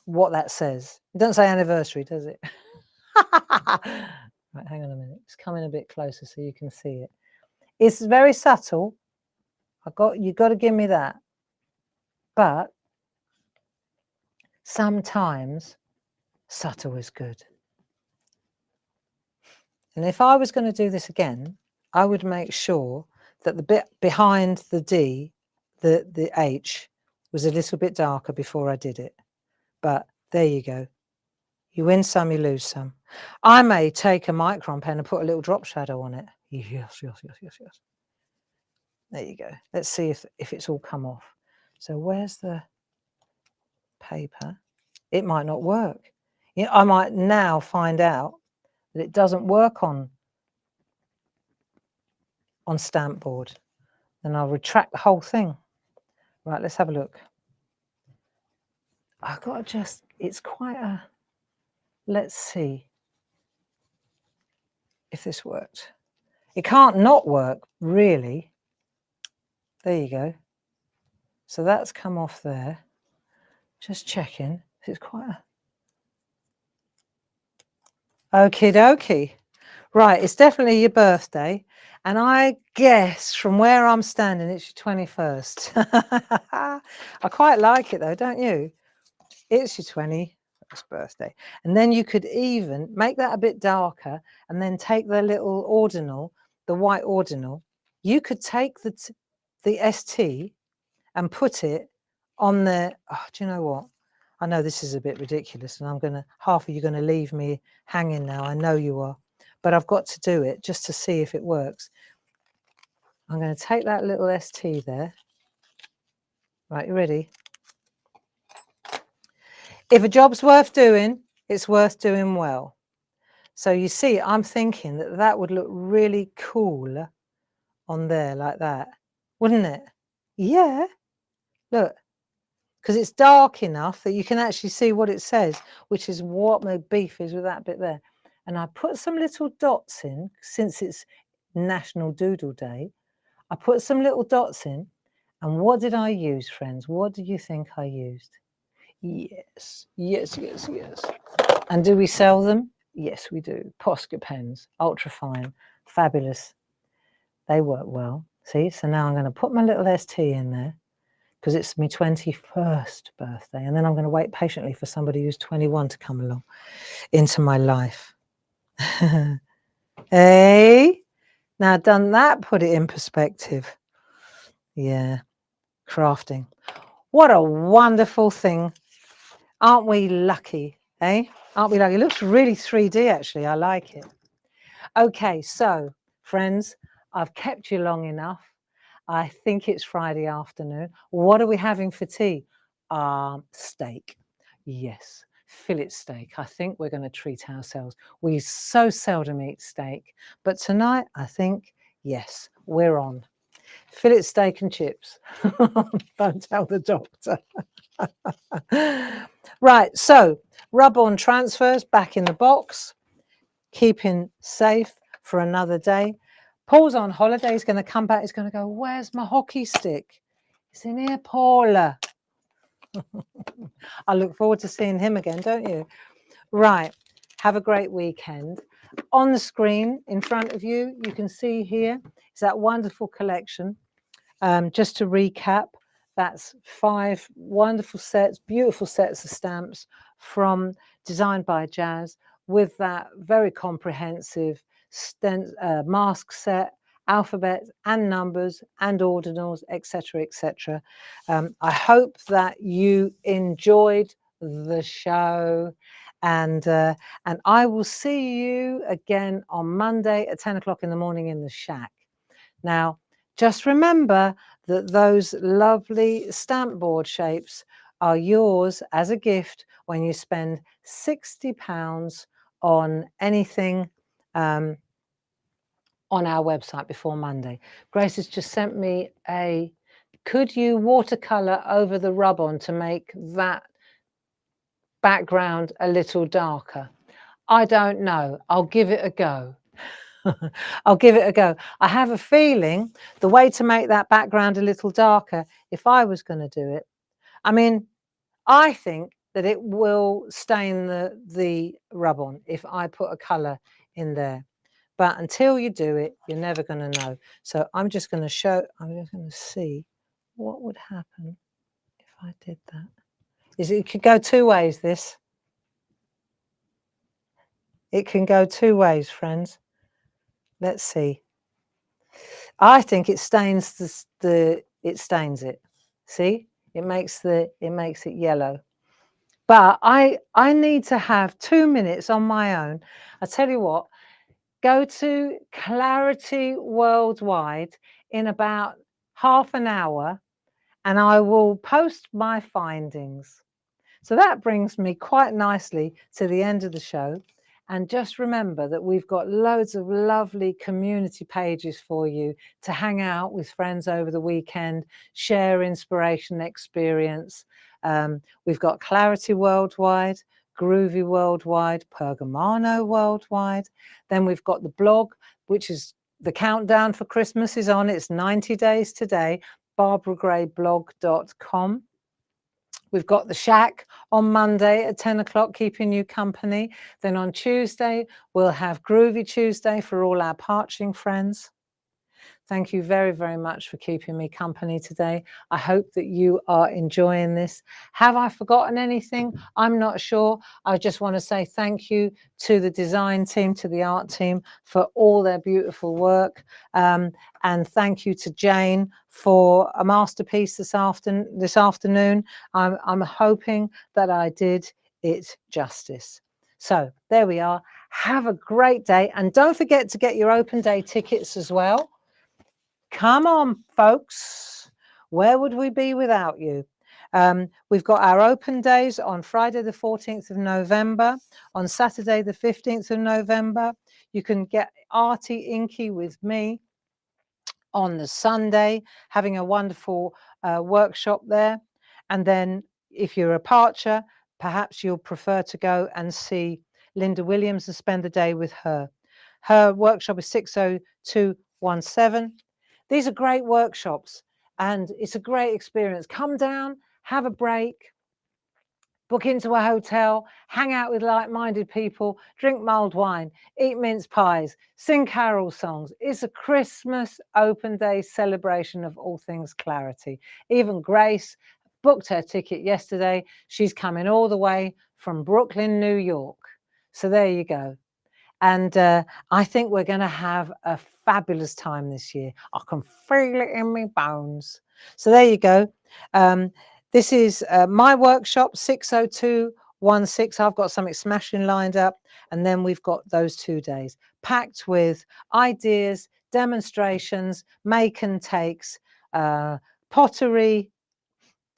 what that says. It doesn't say anniversary, does it? Right, hang on a minute. It's coming a bit closer so you can see it. It's very subtle. You've got to give me that. But sometimes subtle is good. And if I was going to do this again, I would make sure that the bit behind the D, the H, was a little bit darker before I did it. But there you go. You win some, you lose some. I may take a micron pen and put a little drop shadow on it. Yes. There you go. Let's see if it's all come off. So where's the paper? It might not work. You know, I might now find out that it doesn't work on stamp board. Then I'll retract the whole thing. Right, let's have a look. I've got to just, it's quite a, let's see if this worked. It can't not work, really. There you go. So that's come off there. Just checking. It's quite a... Okie dokie. Right, it's definitely your birthday. And I guess from where I'm standing, it's your 21st. I quite like it though, don't you? It's your 21st birthday. And then you could even make that a bit darker and then take the little ordinal, the white ordinal. You could take the ST and put it on the, oh, do you know what? I know this is a bit ridiculous and half of you are going to leave me hanging now. I know you are. But I've got to do it just to see if it works. I'm going to take that little ST there. Right, you ready? If a job's worth doing, it's worth doing well. So you see, I'm thinking that that would look really cool on there like that, wouldn't it? Yeah, look, because it's dark enough that you can actually see what it says, which is what my beef is with that bit there. And I put some little dots in, since it's National Doodle Day. I put some little dots in. And what did I use, friends? What do you think I used? Yes. And do we sell them? Yes, we do. Posca pens, ultra fine, fabulous. They work well. See, so now I'm going to put my little ST in there because it's my 21st birthday. And then I'm going to wait patiently for somebody who's 21 to come along into my life. Hey, now done that, put it in perspective. Yeah, crafting. What a wonderful thing. Aren't we lucky, eh? Aren't we lucky? It looks really 3D, actually. I like it. Okay, so, friends, I've kept you long enough. I think it's Friday afternoon. What are we having for tea? Steak. Yes, fillet steak. I think we're going to treat ourselves. We so seldom eat steak. But tonight, I think, yes, we're on. Fillet steak and chips. Don't tell the doctor. Right, so rub-on transfers back in the box, keeping safe for another day. Paul's on holiday. He's going to come back. He's going to go, where's my hockey stick? It's in here, Paula. I look forward to seeing him again, don't you? Right, have a great weekend. On the screen in front of you, you can see here is that wonderful collection. Just to recap, that's 5 wonderful sets, beautiful sets of stamps from Designed by Jazz, with that very comprehensive mask set, alphabet and numbers and ordinals, etc., etc. I hope that you enjoyed the show, and I will see you again on Monday at 10 o'clock in the morning in the shack. Now, just remember that those lovely stamp board shapes are yours as a gift when you spend £60 on anything on our website before Monday. Grace has just sent me a, could you watercolour over the rub-on to make that background a little darker? I don't know. I'll give it a go. I'll give it a go. I have a feeling the way to make that background a little darker, if I was going to do it, I mean, I think that it will stain the rub-on if I put a colour in there. But until you do it, you're never going to know. So I'm just going to see what would happen if I did that. It could go two ways, this. It can go two ways, friends. Let's see. I think it stains it stains it. See? It makes it yellow. But I need to have 2 minutes on my own. I tell you what, go to Clarity Worldwide in about half an hour and I will post my findings. So that brings me quite nicely to the end of the show. And just remember that we've got loads of lovely community pages for you to hang out with friends over the weekend, share inspiration, experience. We've got Clarity Worldwide, Groovy Worldwide, Pergamano Worldwide. Then we've got the blog, which is the countdown for Christmas is on. It's 90 days today, barbaragrayblog.com. We've got the Shack on Monday at 10 o'clock, keeping you company. Then on Tuesday, we'll have Groovy Tuesday for all our parching friends. Thank you very, very much for keeping me company today. I hope that you are enjoying this. Have I forgotten anything? I'm not sure. I just want to say thank you to the design team, to the art team for all their beautiful work. And thank you to Jane for a masterpiece this afternoon. I'm hoping that I did it justice. So there we are. Have a great day. And don't forget to get your open day tickets as well. Come on, folks. Where would we be without you? We've got our open days on Friday, the 14th of November, on Saturday, the 15th of November. You can get Arty Inky with me on the Sunday, having a wonderful workshop there. And then if you're a parcher, perhaps you'll prefer to go and see Linda Williams and spend the day with her. Her workshop is 60217. These are great workshops and it's a great experience. Come down, have a break, book into a hotel, hang out with like-minded people, drink mulled wine, eat mince pies, sing carol songs. It's a Christmas open day celebration of all things Clarity. Even Grace booked her ticket yesterday. She's coming all the way from Brooklyn, New York. So there you go. And I think we're going to have a fabulous time this year. I can feel it in my bones. So there you go. This is my workshop, 60216. I've got something smashing lined up. And then we've got those 2 days packed with ideas, demonstrations, make and takes, pottery.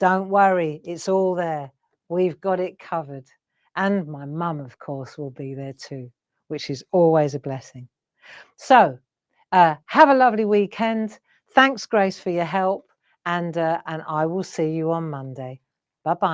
Don't worry, it's all there. We've got it covered. And my mum, of course, will be there too, which is always a blessing. So have a lovely weekend. Thanks, Grace, for your help. And I will see you on Monday. Bye-bye.